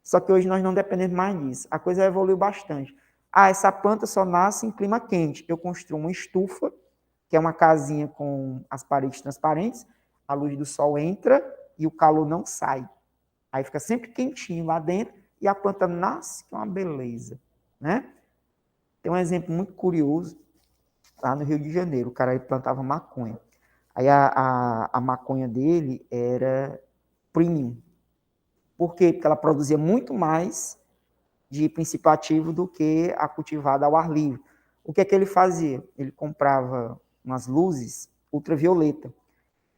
Só que hoje nós não dependemos mais disso. A coisa evoluiu bastante. Ah, essa planta só nasce em clima quente. Eu construo uma estufa, que é uma casinha com as paredes transparentes, a luz do sol entra e o calor não sai. Aí fica sempre quentinho lá dentro e a planta nasce, que é uma beleza, né? Tem um exemplo muito curioso lá no Rio de Janeiro. O cara plantava maconha. Aí a maconha dele era premium. Por quê? Porque ela produzia muito mais de princípio ativo do que a cultivada ao ar livre. O que é que ele fazia? Ele comprava umas luzes ultravioleta.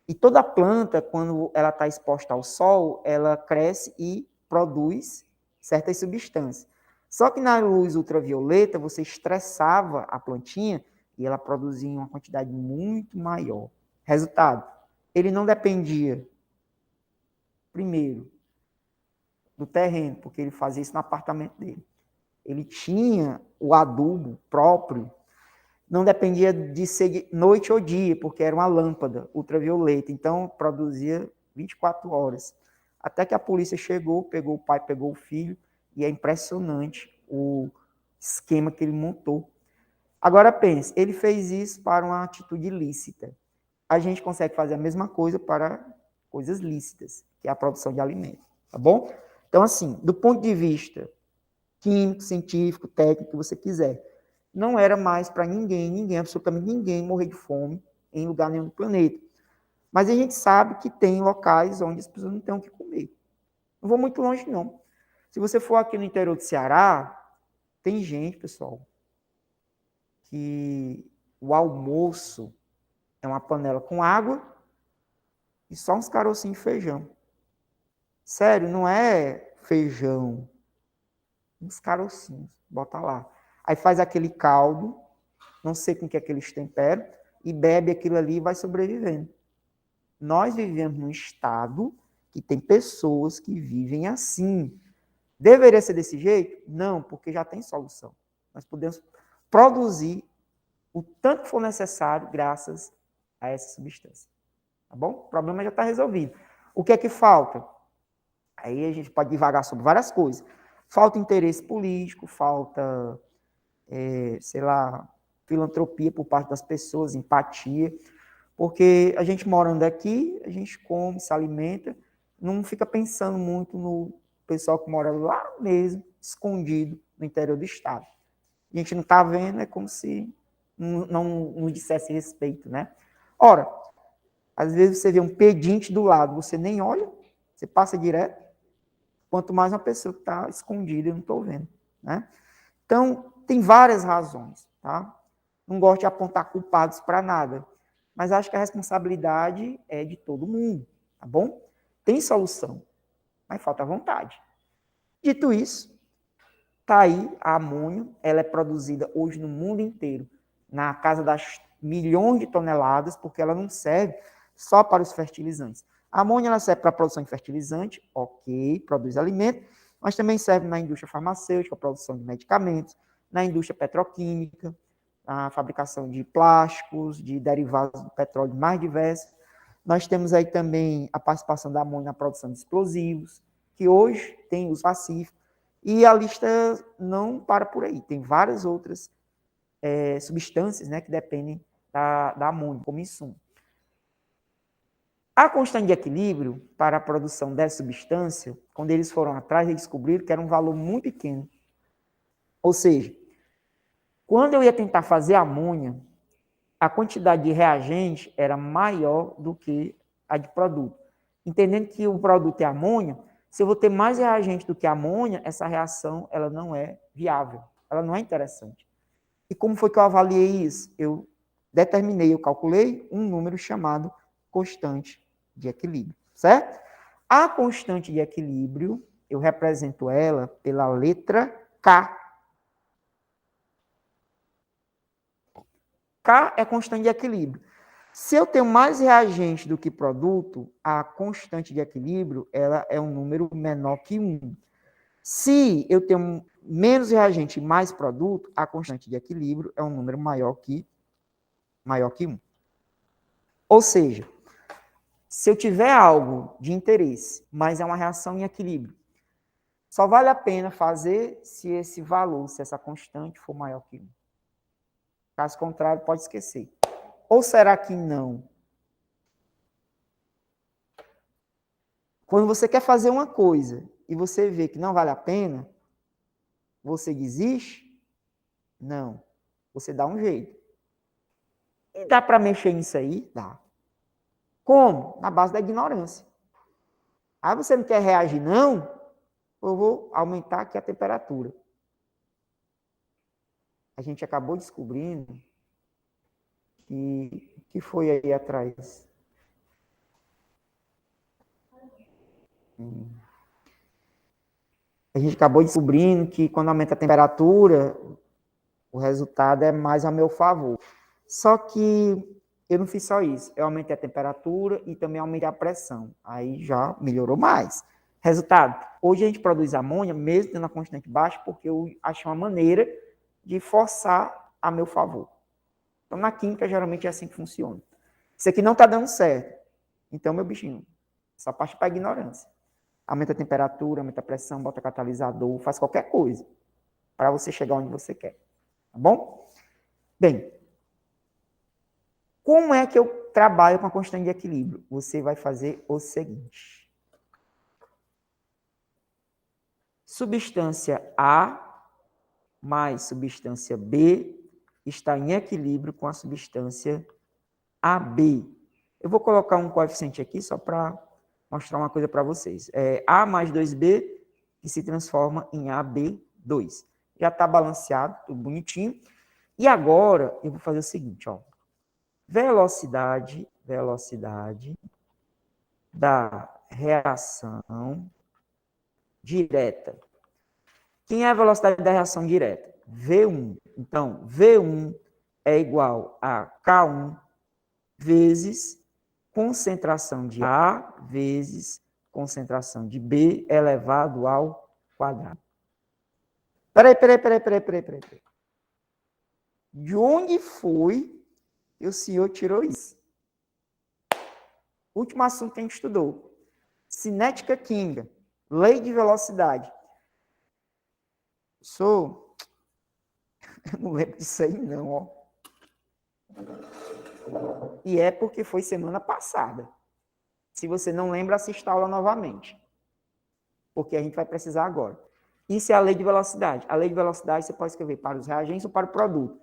E toda planta, quando ela está exposta ao sol, ela cresce e produz certas substâncias. Só que na luz ultravioleta, você estressava a plantinha e ela produzia uma quantidade muito maior. Resultado, ele não dependia, primeiro, do terreno, porque ele fazia isso no apartamento dele. Ele tinha o adubo próprio, não dependia de ser noite ou dia, porque era uma lâmpada ultravioleta, então produzia 24 horas. Até que a polícia chegou, pegou o pai, pegou o filho, e é impressionante o esquema que ele montou. Agora pense, ele fez isso para uma atitude ilícita. A gente consegue fazer a mesma coisa para coisas lícitas, que é a produção de alimentos, tá bom? Então, assim, do ponto de vista químico, científico, técnico, que você quiser, não era mais para ninguém, absolutamente ninguém morrer de fome em lugar nenhum do planeta. Mas a gente sabe que tem locais onde as pessoas não têm o que comer. Não vou muito longe, não. Se você for aqui no interior do Ceará, tem gente, pessoal, que o almoço é uma panela com água e só uns carocinhos de feijão. Sério, não é feijão, uns carocinhos, bota lá. Aí faz aquele caldo, não sei com que é que eles temperam, e bebe aquilo ali e vai sobrevivendo. Nós vivemos num estado que tem pessoas que vivem assim. Deveria ser desse jeito? Não, porque já tem solução. Nós podemos produzir o tanto que for necessário graças a essa substância. Tá bom? O problema já está resolvido. O que é que falta? Aí a gente pode divagar sobre várias coisas. Falta interesse político, falta, sei lá, filantropia por parte das pessoas, empatia, porque a gente morando aqui, a gente come, se alimenta, não fica pensando muito no pessoal que mora lá mesmo, escondido no interior do estado. A gente não está vendo, é como se não nos dissesse respeito, né? Ora, às vezes você vê um pedinte do lado, você nem olha, você passa direto, quanto mais uma pessoa que está escondida, eu não estou vendo, né? Então, tem várias razões, tá? Não gosto de apontar culpados para nada, mas acho que a responsabilidade é de todo mundo, tá bom? tem solução, mas falta vontade. Dito isso, está aí a amônia, ela é produzida hoje no mundo inteiro, na casa das milhões de toneladas, porque ela não serve só para os fertilizantes. A amônia ela serve para a produção de fertilizante, ok, produz alimento, mas também serve na indústria farmacêutica, produção de medicamentos, na indústria petroquímica, na fabricação de plásticos, de derivados do petróleo mais diversos. Nós temos aí também a participação da amônia na produção de explosivos, que hoje tem uso pacífico, e a lista não para por aí. Tem várias outras substâncias, né, que dependem da amônia como insumo. A constante de equilíbrio para a produção dessa substância, quando eles foram atrás, eles descobriram que era um valor muito pequeno. Ou seja, quando eu ia tentar fazer amônia, a quantidade de reagente era maior do que a de produto. Entendendo que o produto é amônia, se eu vou ter mais reagente do que amônia, essa reação ela não é viável, ela não é interessante. E como foi que eu avaliei isso? Eu calculei um número chamado constante de equilíbrio, certo? A constante de equilíbrio, eu represento ela pela letra K. K é constante de equilíbrio. Se eu tenho mais reagente do que produto, a constante de equilíbrio ela é um número menor que 1. Se eu tenho menos reagente e mais produto, a constante de equilíbrio é um número maior que 1. Ou seja, se eu tiver algo de interesse, mas é uma reação em equilíbrio, só vale a pena fazer se esse valor, se essa constante for maior que 1. Caso contrário, pode esquecer. Ou será que não? Quando você quer fazer uma coisa e você vê que não vale a pena, você desiste? Não. Você dá um jeito. E dá para mexer nisso aí? Dá. Como? Na base da ignorância. Aí você não quer reagir, não? Eu vou aumentar aqui a temperatura. A gente acabou descobrindo que foi aí atrás. A gente acabou descobrindo que quando aumenta a temperatura, o resultado é mais a meu favor. Só que eu não fiz só isso. Eu aumentei a temperatura e também aumentei a pressão. Aí já melhorou mais. Resultado, hoje a gente produz amônia, mesmo tendo a constante baixa, porque eu achei uma maneira de forçar a meu favor. Então, na química, geralmente é assim que funciona. Isso aqui não está dando certo. Então, meu bichinho, essa parte é para ignorância. Aumenta a temperatura, aumenta a pressão, bota catalisador, faz qualquer coisa para você chegar onde você quer. Tá bom? Bem, como é que eu trabalho com a constante de equilíbrio? Você vai fazer o seguinte. Substância A mais substância B está em equilíbrio com a substância AB. Eu vou colocar um coeficiente aqui só para mostrar uma coisa para vocês. A mais 2B que se transforma em AB2. Já está balanceado, tudo bonitinho. E agora eu vou fazer o seguinte, ó. Velocidade da reação direta. Quem é a velocidade da reação direta? V1. Então, V1 é igual a K1 vezes concentração de A vezes concentração de B elevado ao quadrado. Peraí. De onde foi que o senhor tirou isso? Último assunto que a gente estudou. Cinética química. Lei de velocidade. Eu não lembro disso aí não, ó. E é porque foi semana passada. Se você não lembra, assista a aula novamente. Porque a gente vai precisar agora. Isso é a lei de velocidade. A lei de velocidade você pode escrever para os reagentes ou para o produto.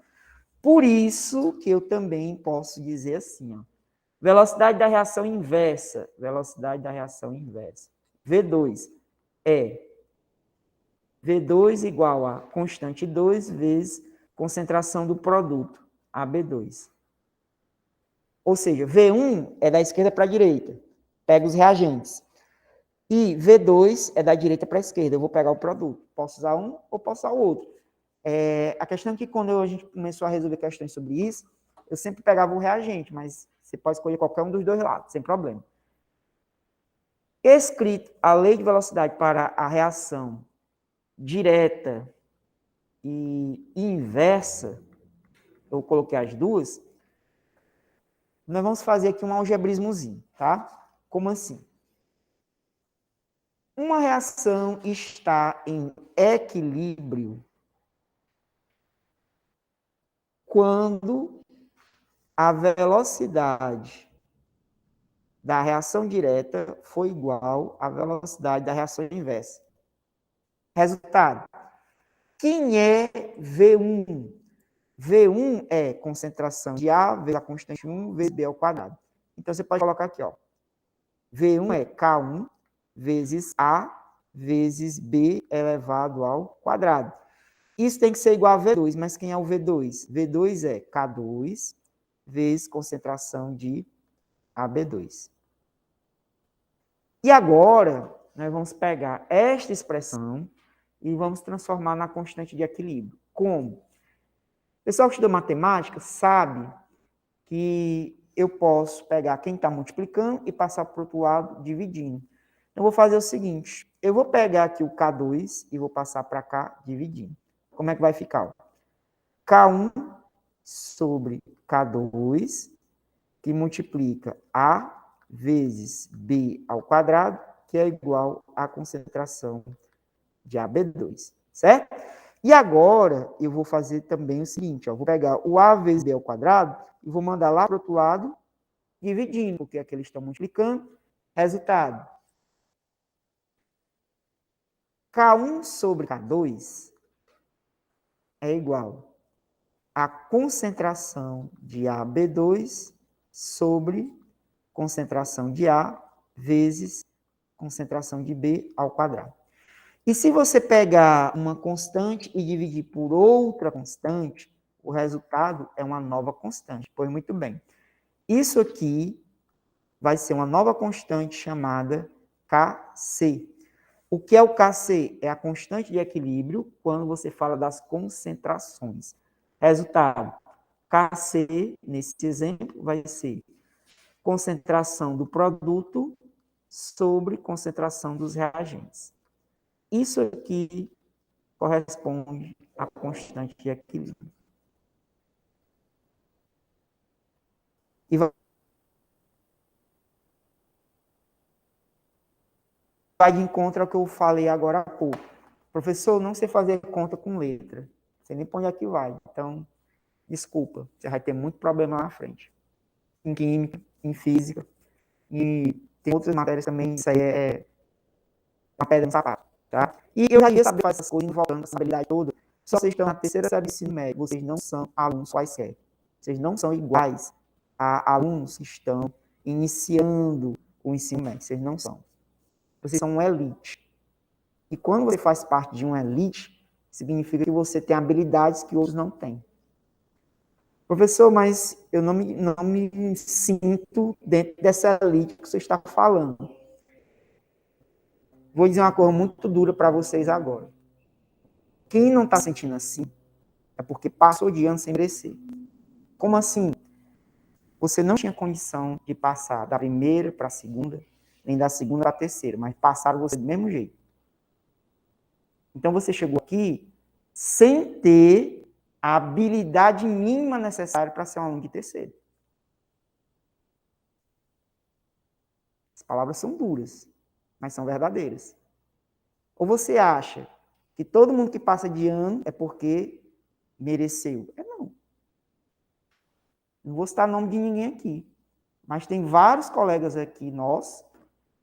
Por isso que eu também posso dizer assim, ó. Velocidade da reação inversa. Velocidade da reação inversa. V2 é V2 igual a constante 2 vezes concentração do produto, AB2. Ou seja, V1 é da esquerda para a direita. Pega os reagentes. E V2 é da direita para a esquerda. Eu vou pegar o produto. Posso usar um ou posso usar o outro. A questão é que quando a gente começou a resolver questões sobre isso, eu sempre pegava o reagente, mas você pode escolher qualquer um dos dois lados, sem problema. Escrito a lei de velocidade para a reação direta e inversa, eu coloquei as duas, nós vamos fazer aqui um algebrismozinho, tá? Como assim? Uma reação está em equilíbrio quando a velocidade da reação direta for igual à velocidade da reação inversa. Resultado. Quem é V1? V1 é concentração de A vezes a constante 1 vezes B ao quadrado. Então, você pode colocar aqui, ó. V1 é K1 vezes A vezes B elevado ao quadrado. Isso tem que ser igual a V2, mas quem é o V2? V2 é K2 vezes concentração de AB2. E agora, nós vamos pegar esta expressão e vamos transformar na constante de equilíbrio. Como? O pessoal que estuda matemática sabe que eu posso pegar quem está multiplicando e passar para o outro lado dividindo. Eu vou fazer o seguinte, eu vou pegar aqui o K2 e vou passar para cá dividindo. Como é que vai ficar? K1 sobre K2, que multiplica A vezes B ao quadrado, que é igual à concentração de AB2, certo? E agora, eu vou fazer também o seguinte, ó, vou pegar o A vezes B ao quadrado e vou mandar lá para o outro lado, dividindo, porque aqui eles estão multiplicando. Resultado. K1 sobre K2 é igual à concentração de AB2 sobre concentração de A vezes concentração de B ao quadrado. E se você pegar uma constante e dividir por outra constante, o resultado é uma nova constante. Pois muito bem. Isso aqui vai ser uma nova constante chamada Kc. O que é o Kc? É a constante de equilíbrio quando você fala das concentrações. Resultado, Kc, nesse exemplo, vai ser concentração do produto sobre concentração dos reagentes. Isso aqui corresponde à constante de equilíbrio. E vai de encontro ao que eu falei agora há pouco. Professor, não sei fazer conta com letra. Você nem põe aqui vai. Então, desculpa, você vai ter muito problema lá na frente. Em química, em física, e tem outras matérias também, isso aí é uma pedra no sapato, tá? E eu já ia saber fazer essas coisas, envolvendo essa habilidade toda, só vocês estão na terceira série de ensino médio, vocês não são alunos quaisquer. Vocês não são iguais a alunos que estão iniciando o ensino médio, vocês não são. Vocês são uma elite. E quando você faz parte de uma elite, significa que você tem habilidades que outros não têm. Professor, mas eu não me sinto dentro dessa elite que você está falando. Vou dizer uma coisa muito dura para vocês agora. Quem não está sentindo assim é porque passou de ano sem merecer. Como assim? Você não tinha condição de passar da primeira para a segunda, nem da segunda para a terceira, mas passaram você do mesmo jeito. Então você chegou aqui sem ter a habilidade mínima necessária para ser um aluno de terceiro. As palavras são duras, mas são verdadeiras. Ou você acha que todo mundo que passa de ano é porque mereceu? Não. Não vou citar o nome de ninguém aqui, mas tem vários colegas aqui, nós,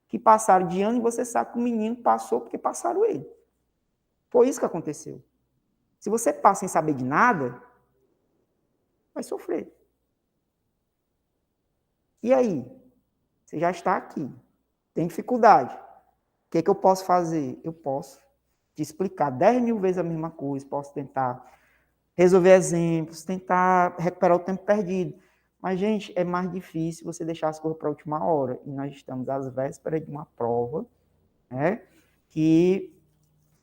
que passaram de ano e você sabe que o menino passou porque passaram ele. Foi isso que aconteceu. Se você passa sem saber de nada, vai sofrer. E aí? Você já está aqui. Tem dificuldade. O que é que eu posso fazer? Eu posso te explicar 10.000 vezes a mesma coisa, posso tentar resolver exemplos, tentar recuperar o tempo perdido. Mas, gente, é mais difícil você deixar as coisas para a última hora. E nós estamos às vésperas de uma prova né? Que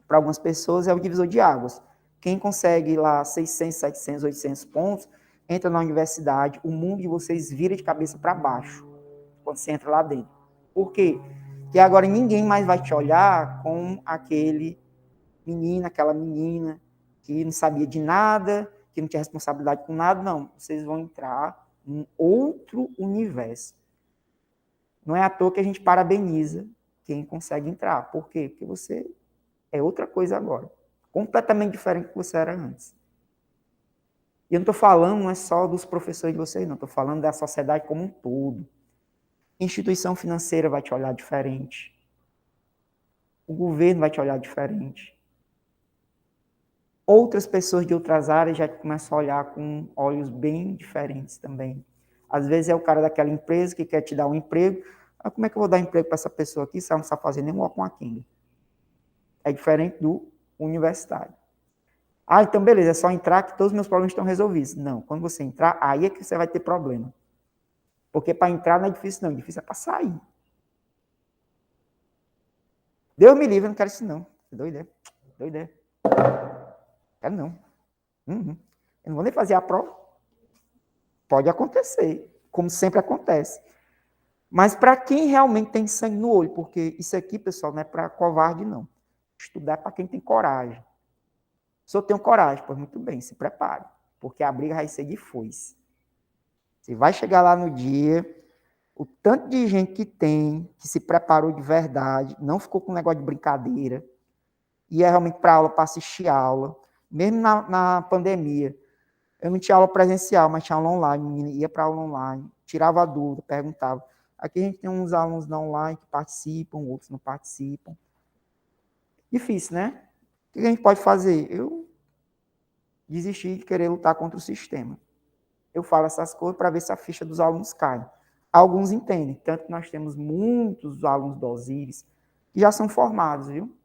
para algumas pessoas é o divisor de águas. Quem consegue lá 600, 700, 800 pontos, entra na universidade, o mundo de vocês vira de cabeça para baixo quando você entra lá dentro. Por quê? Porque agora ninguém mais vai te olhar com aquele menino, aquela menina que não sabia de nada, que não tinha responsabilidade com nada, não. Vocês vão entrar em outro universo. Não é à toa que a gente parabeniza quem consegue entrar. Por quê? Porque você é outra coisa agora. Completamente diferente do que você era antes. E eu não estou falando, não é só dos professores de vocês, não. Estou falando da sociedade como um todo. Instituição financeira vai te olhar diferente. O governo vai te olhar diferente. Outras pessoas de outras áreas já começam a olhar com olhos bem diferentes também. Às vezes é o cara daquela empresa que quer te dar um emprego. Ah, como é que eu vou dar emprego para essa pessoa aqui se ela não sabe fazer nem um Walk-on-King? É diferente do universitário. Ah, então beleza, é só entrar que todos os meus problemas estão resolvidos. Não, quando você entrar, aí é que você vai ter problema. Porque para entrar não é difícil, não. Difícil é para sair. Deus me livre, eu não quero isso, não. Doido, doido. Quero não. Uhum. Eu não vou nem fazer a prova. Pode acontecer, como sempre acontece. Mas para quem realmente tem sangue no olho, porque isso aqui, pessoal, não é para covarde, não. Estudar é para quem tem coragem. Se eu tenho coragem, pois muito bem, se prepare. Porque a briga vai ser de foice. Você vai chegar lá no dia, o tanto de gente que tem, que se preparou de verdade, não ficou com um negócio de brincadeira, ia realmente para aula, para assistir aula, mesmo na pandemia. Eu não tinha aula presencial, mas tinha aula online, ia para aula online, tirava dúvida, perguntava. Aqui a gente tem uns alunos da online que participam, outros não participam. Difícil, né? O que a gente pode fazer? Eu desisti de querer lutar contra o sistema. Eu falo essas coisas para ver se a ficha dos alunos cai. Alguns entendem, tanto que nós temos muitos alunos do Osíris que já são formados, viu?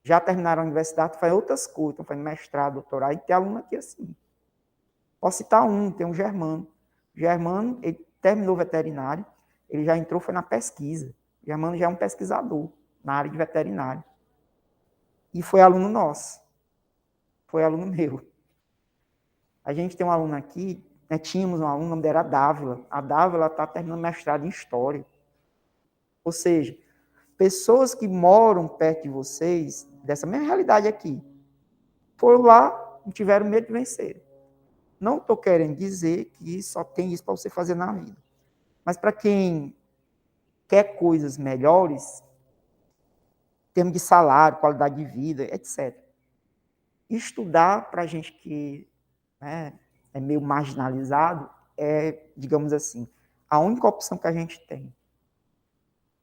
Já terminaram a universidade, fazem outras coisas, estão fazendo mestrado, doutorado, e tem aluno aqui assim. Posso citar um, tem um Germano. Germano, ele terminou veterinário, ele já entrou, foi na pesquisa. Germano já é um pesquisador na área de veterinário. E foi aluno nosso. Foi aluno meu. A gente tem um aluno aqui, né, tínhamos um aluno, o nome dela era Dávila. A Dávila está terminando mestrado em História. Ou seja, pessoas que moram perto de vocês, dessa mesma realidade aqui, foram lá e tiveram medo de vencer. Não estou querendo dizer que só tem isso para você fazer na vida. Mas para quem quer coisas melhores, em termos de salário, qualidade de vida, etc. Estudar para a gente que, né, é meio marginalizado é, digamos assim, a única opção que a gente tem.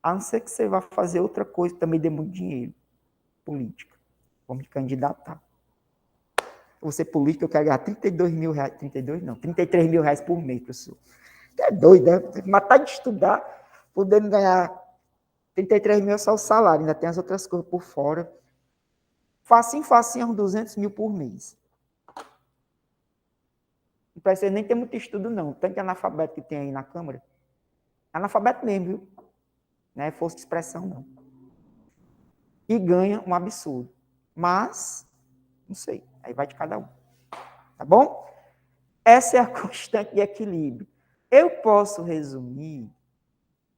A não ser que você vá fazer outra coisa que também dê muito dinheiro. Política. Vamos me candidatar. Eu vou ser político, eu quero ganhar 32 mil reais. 32 não, 33 mil reais por mês, professor. É doido, né? Matar de estudar, podendo ganhar 33 mil é só o salário, ainda tem as outras coisas por fora. Facinho, uns 200 mil por mês. Não precisa nem ter muito estudo, não. Tanto de analfabeto que tem aí na Câmara. Analfabeto mesmo, viu? Não é força de expressão, não. E ganha um absurdo. Mas, não sei. Aí vai de cada um. Tá bom? Essa é a constante de equilíbrio. Eu posso resumir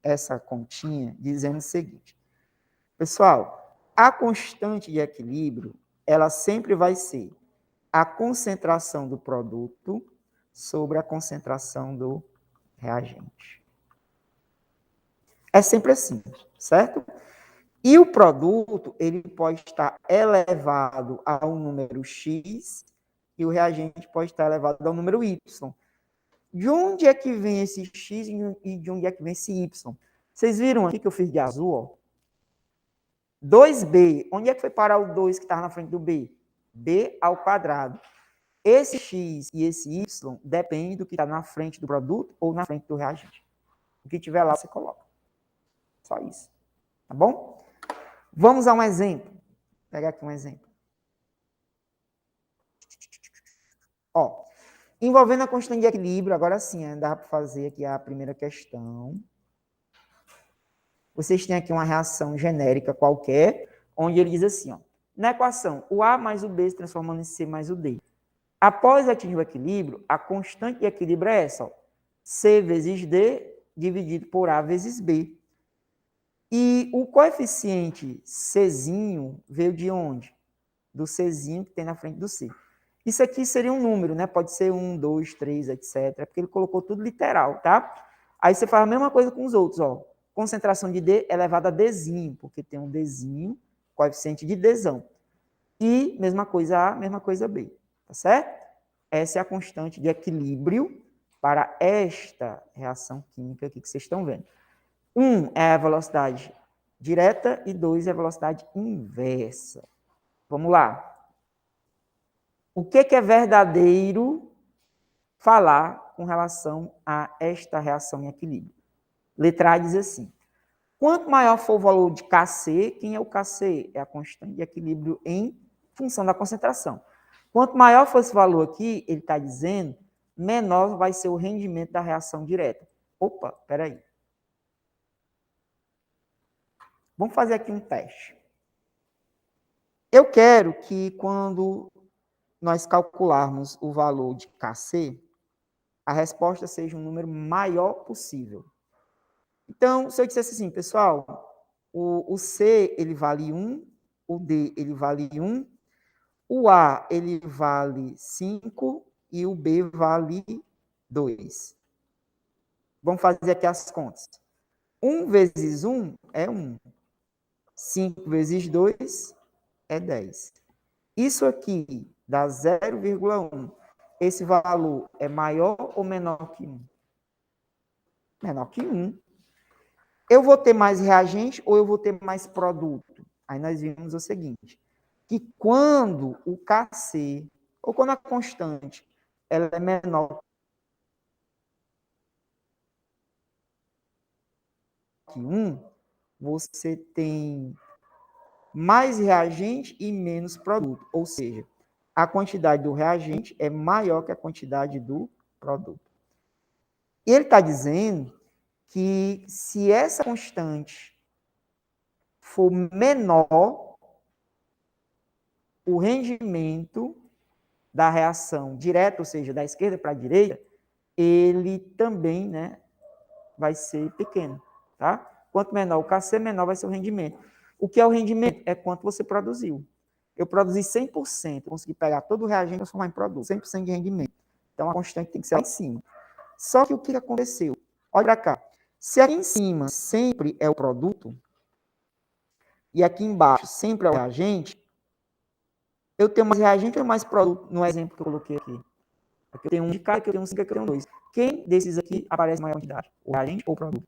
essa continha dizendo o seguinte. Pessoal, a constante de equilíbrio, ela sempre vai ser a concentração do produto sobre a concentração do reagente. É sempre assim, certo? E o produto, ele pode estar elevado a um número X e o reagente pode estar elevado ao número Y. De onde é que vem esse X e de onde é que vem esse Y? Vocês viram aqui que eu fiz de azul, ó? 2B. Onde é que foi parar o 2 que estava na frente do B? B ao quadrado. Esse X e esse Y depende do que está na frente do produto ou na frente do reagente. O que tiver lá, você coloca. Só isso. Tá bom? Vamos a um exemplo. Vou pegar aqui um exemplo. Ó, envolvendo a constante de equilíbrio, agora sim, dá para fazer aqui a primeira questão. Vocês têm aqui uma reação genérica qualquer, onde ele diz assim, ó, na equação, o A mais o B se transformando em C mais o D. Após atingir o equilíbrio, a constante de equilíbrio é essa, ó, C vezes D dividido por A vezes B. E o coeficiente Czinho veio de onde? Do Czinho que tem na frente do C. Isso aqui seria um número, né? Pode ser 1, 2, 3, etc. Porque ele colocou tudo literal, tá? Aí você faz a mesma coisa com os outros, ó. Concentração de D elevado a Dzinho, porque tem um Dzinho, coeficiente de Dzão. E mesma coisa A, mesma coisa B. Tá certo? Essa é a constante de equilíbrio para esta reação química aqui que vocês estão vendo. 1 é a velocidade direta e 2 é a velocidade inversa. Vamos lá. O que é verdadeiro falar com relação a esta reação em equilíbrio? Letra A diz assim: quanto maior for o valor de Kc, quem é o Kc? É a constante de equilíbrio em função da concentração. Quanto maior for esse valor aqui, ele está dizendo, menor vai ser o rendimento da reação direta. Opa, peraí. Vamos fazer aqui um teste. Eu quero que quando nós calcularmos o valor de Kc, a resposta seja um número maior possível. Então, se eu dissesse assim, pessoal, o C ele vale 1, o D ele vale 1, o A ele vale 5 e o B vale 2. Vamos fazer aqui as contas. 1 vezes 1 é 1. 5 vezes 2 é 10. Isso aqui dá 0,1. Esse valor é maior ou menor que 1? Menor que 1. Eu vou ter mais reagente ou eu vou ter mais produto? Aí nós vimos o seguinte, que quando o Kc, ou quando a constante, ela é menor que 1, você tem mais reagente e menos produto. Ou seja, a quantidade do reagente é maior que a quantidade do produto. E ele está dizendo que se essa constante for menor, o rendimento da reação direta, ou seja, da esquerda para a direita, ele também, né, vai ser pequeno, tá? Quanto menor o Kc, menor vai ser o rendimento. O que é o rendimento? É quanto você produziu. Eu produzi 100%, consegui pegar todo o reagente e transformar em produto, 100% de rendimento. Então, a constante tem que ser lá em cima. Só que o que aconteceu? Olha para cá. Se aqui em cima sempre é o produto, e aqui embaixo sempre é o reagente, eu tenho mais reagente ou mais produto no exemplo que eu coloquei aqui? Aqui eu tenho um de cada, aqui eu tenho 5, aqui eu tenho 2. Quem desses aqui aparece maior quantidade? O reagente ou o produto?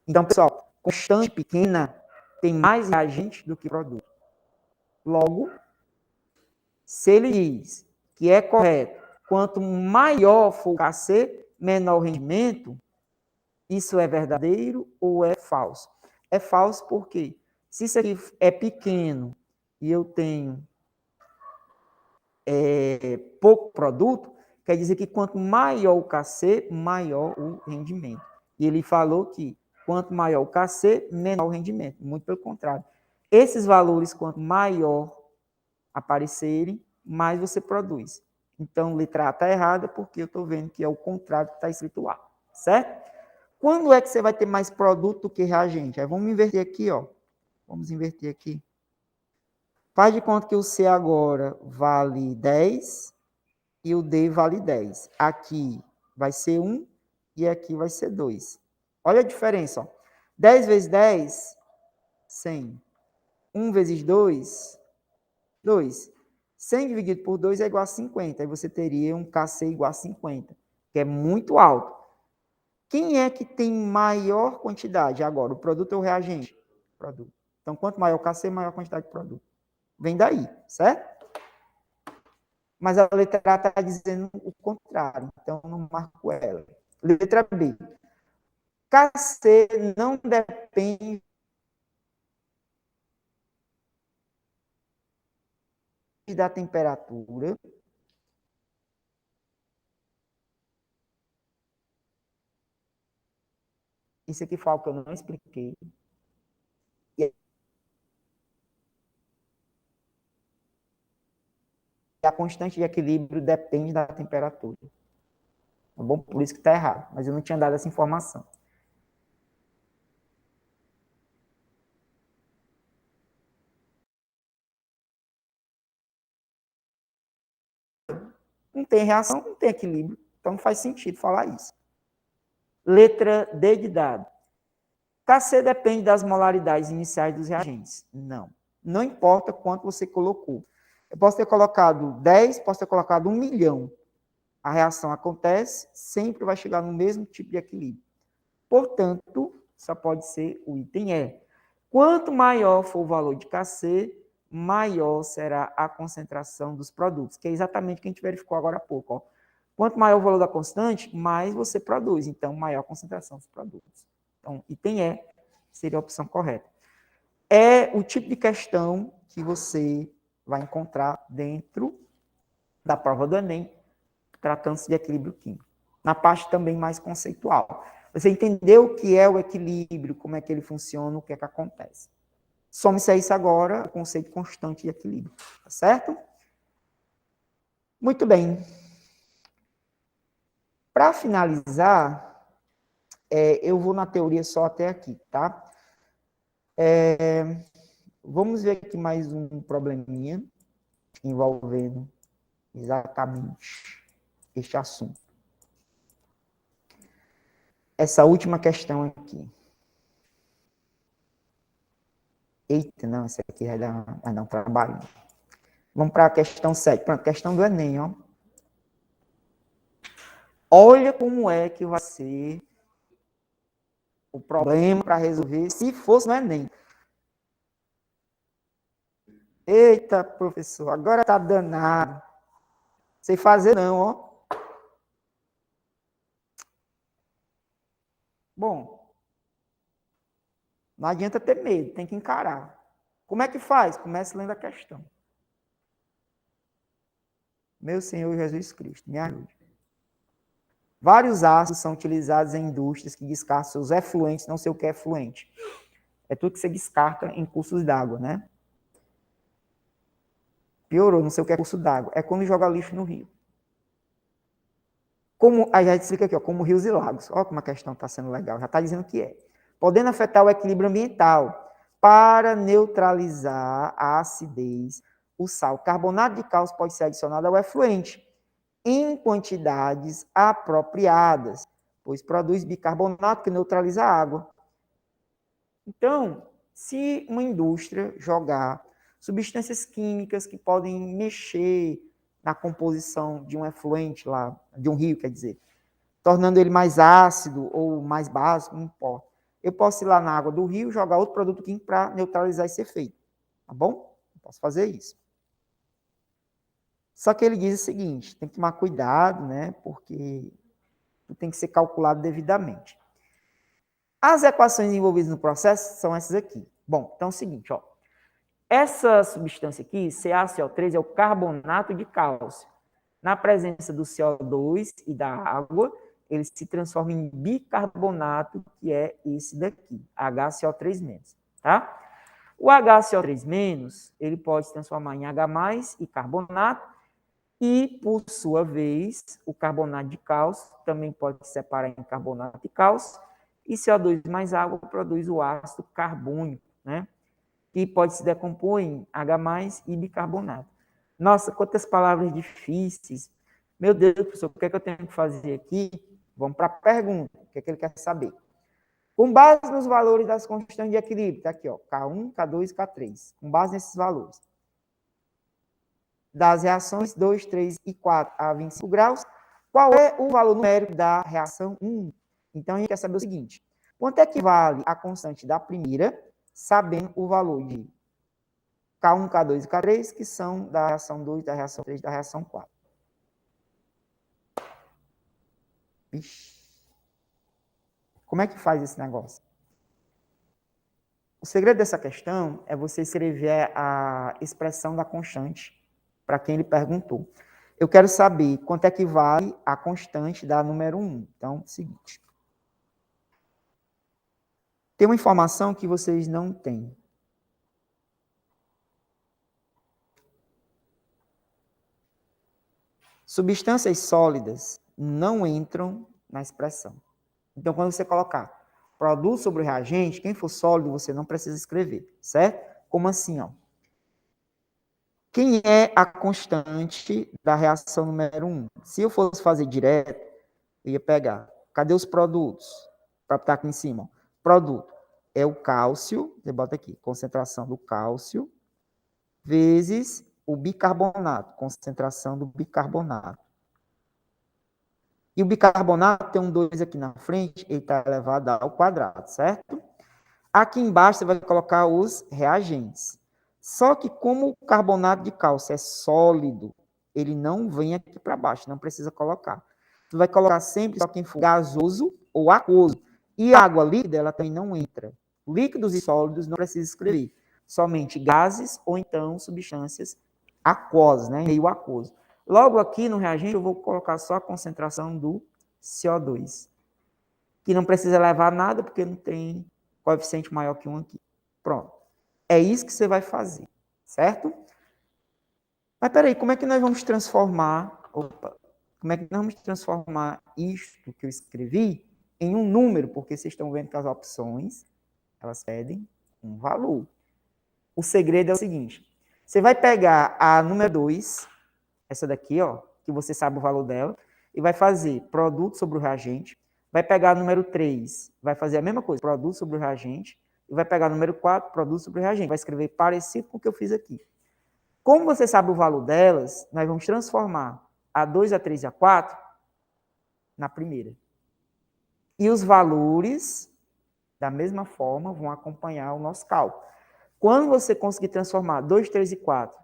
Então, pessoal, constante pequena tem mais reagente do que produto. Logo, se ele diz que é correto, quanto maior for o Kc, menor o rendimento, isso é verdadeiro ou é falso? É falso porque se isso aqui é pequeno e eu tenho pouco produto, quer dizer que quanto maior o Kc, maior o rendimento. E ele falou que quanto maior o Kc, menor o rendimento. Muito pelo contrário. Esses valores, quanto maior aparecerem, mais você produz. Então, letra A está errada, porque eu estou vendo que é o contrário que está escrito lá. Certo? Quando é que você vai ter mais produto do que reagente? Aí vamos inverter aqui, ó. Vamos inverter aqui. Faz de conta que o C agora vale 10 e o D vale 10. Aqui vai ser 1 e aqui vai ser 2. Olha a diferença, ó. 10 vezes 10, 100. 1 vezes 2, 2. 100 dividido por 2 é igual a 50. Aí você teria um Kc igual a 50, que é muito alto. Quem é que tem maior quantidade agora? O produto ou o reagente? Produto. Então, quanto maior o Kc, maior a quantidade de produto. Vem daí, certo? Mas a letra A está dizendo o contrário, então eu não marco ela. Letra B. Kc não depende da temperatura. Isso aqui foi algo que eu não expliquei. a constante de equilíbrio depende da temperatura. Tá bom? Por isso que está errado. Mas eu não tinha dado essa informação. Não tem reação, não tem equilíbrio. Então não faz sentido falar isso. Letra D de dado. Kc depende das molaridades iniciais dos reagentes. Não. Não importa quanto você colocou. Eu posso ter colocado 10, posso ter colocado 1 milhão. A reação acontece, sempre vai chegar no mesmo tipo de equilíbrio. Portanto, só pode ser o item E. Quanto maior for o valor de Kc, maior será a concentração dos produtos, que é exatamente o que a gente verificou agora há pouco. Ó. Quanto maior o valor da constante, mais você produz, então maior a concentração dos produtos. Então, item E seria a opção correta. É o tipo de questão que você vai encontrar dentro da prova do Enem, tratando-se de equilíbrio químico. Na parte também mais conceitual. Você entendeu o que é o equilíbrio, como é que ele funciona, o que é que acontece. Some-se a isso agora o conceito constante de equilíbrio, tá certo? Muito bem. Para finalizar, eu vou na teoria só até aqui, tá? Vamos ver aqui mais um probleminha envolvendo exatamente este assunto. Essa última questão aqui. Eita, não, essa aqui vai dar um trabalho. Vamos para a questão 7. Pronto, questão do Enem, ó. Olha como é que vai ser o problema para resolver se fosse no Enem. Eita, professor, agora tá danado. Sem fazer não, ó. Bom, não adianta ter medo, tem que encarar. Como é que faz? Comece lendo a questão. Meu Senhor Jesus Cristo, me ajude. Vários ácidos são utilizados em indústrias que descartam seus efluentes, não sei o que é efluente. É tudo que você descarta em cursos d'água, né? Piorou, não sei o que é curso d'água. É quando joga lixo no rio. Aí já explica aqui, ó, como rios e lagos. Olha como a questão está sendo legal, já está dizendo que é. Podendo afetar o equilíbrio ambiental. Para neutralizar a acidez, o sal carbonato de cálcio pode ser adicionado ao efluente em quantidades apropriadas, pois produz bicarbonato que neutraliza a água. Então, se uma indústria jogar substâncias químicas que podem mexer na composição de um efluente lá, de um rio, quer dizer, tornando ele mais ácido ou mais básico, não importa. Eu posso ir lá na água do rio e jogar outro produto químico para neutralizar esse efeito, tá bom? Eu posso fazer isso. Só que ele diz o seguinte, tem que tomar cuidado, né, porque tem que ser calculado devidamente. As equações envolvidas no processo são essas aqui. Bom, então é o seguinte, ó. Essa substância aqui, CaCO3, é o carbonato de cálcio. Na presença do CO2 e da água, ele se transforma em bicarbonato, que é esse daqui, HCO3-, tá? O HCO3-, ele pode se transformar em H+ e carbonato, e, por sua vez, o carbonato de cálcio também pode se separar em carbonato de cálcio, e CO2 mais água produz o ácido carbônico, né? Que pode se decompor em H+ e bicarbonato. Nossa, quantas palavras difíceis. Meu Deus, professor, o que é que eu tenho que fazer aqui? Vamos para a pergunta, o que é que ele quer saber? Com base nos valores das constantes de equilíbrio, está aqui, ó, K1, K2 e K3. Com base nesses valores. Das reações 2, 3 e 4 a 25 graus, qual é o valor numérico da reação 1? Então, a gente quer saber o seguinte, quanto equivale a constante da primeira, sabendo o valor de K1, K2 e K3, que são da reação 2, da reação 3, da reação 4. Ixi. Como é que faz esse negócio? O segredo dessa questão é você escrever a expressão da constante para quem ele perguntou. Eu quero saber quanto equivale a constante da número 1. Então, é o seguinte. Tem uma informação que vocês não têm. Substâncias sólidas não entram na expressão. Então, quando você colocar produto sobre o reagente, quem for sólido, você não precisa escrever, certo? Como assim, ó? Quem é a constante da reação número 1? Se eu fosse fazer direto, eu ia pegar. Cadê os produtos? Para estar aqui em cima. Produto é o cálcio, você bota aqui, concentração do cálcio, vezes o bicarbonato, concentração do bicarbonato. E o bicarbonato tem um 2 aqui na frente, ele está elevado ao quadrado, certo? Aqui embaixo você vai colocar os reagentes. Só que como o carbonato de cálcio é sólido, ele não vem aqui para baixo, não precisa colocar. Tu vai colocar sempre só quem for gasoso ou aquoso. E a água líquida, ela também não entra. Líquidos e sólidos não precisa escrever. Somente gases ou então substâncias aquosas, né? Meio aquoso. Logo aqui no reagente eu vou colocar só a concentração do CO2. Que não precisa levar nada porque não tem coeficiente maior que 1 aqui. Pronto. É isso que você vai fazer, certo? Mas peraí, como é que nós vamos transformar... como é que nós vamos transformar isto que eu escrevi em um número? Porque vocês estão vendo que as opções, elas pedem um valor. O segredo é o seguinte. Você vai pegar a número 2, essa daqui, ó, que você sabe o valor dela, e vai fazer produto sobre o reagente. Vai pegar a número 3, vai fazer a mesma coisa, produto sobre o reagente. E vai pegar o número 4, produto sobre o reagente. Vai escrever parecido com o que eu fiz aqui. Como você sabe o valor delas, nós vamos transformar a 2, a 3 e a 4 na primeira. E os valores, da mesma forma, vão acompanhar o nosso cálculo. Quando você conseguir transformar 2, 3 e 4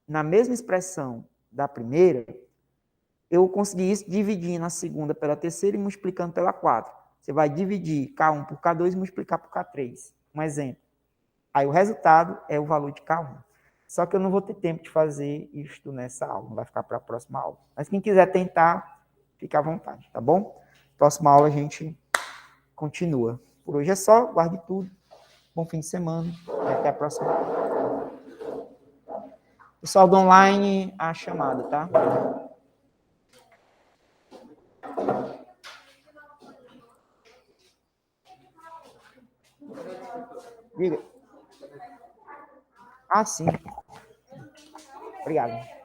na mesma expressão da primeira, eu consegui isso dividindo a segunda pela terceira e multiplicando pela 4. Você vai dividir K1 por K2 e multiplicar por K3. Um exemplo. Aí o resultado é o valor de K1. Só que eu não vou ter tempo de fazer isto nessa aula, vai ficar para a próxima aula. Mas quem quiser tentar, fica à vontade, tá bom? Próxima aula a gente continua. Por hoje é só, guarde tudo. Bom fim de semana e até a próxima aula. Pessoal do online, a chamada, tá? Diga. Ah, sim. Obrigado.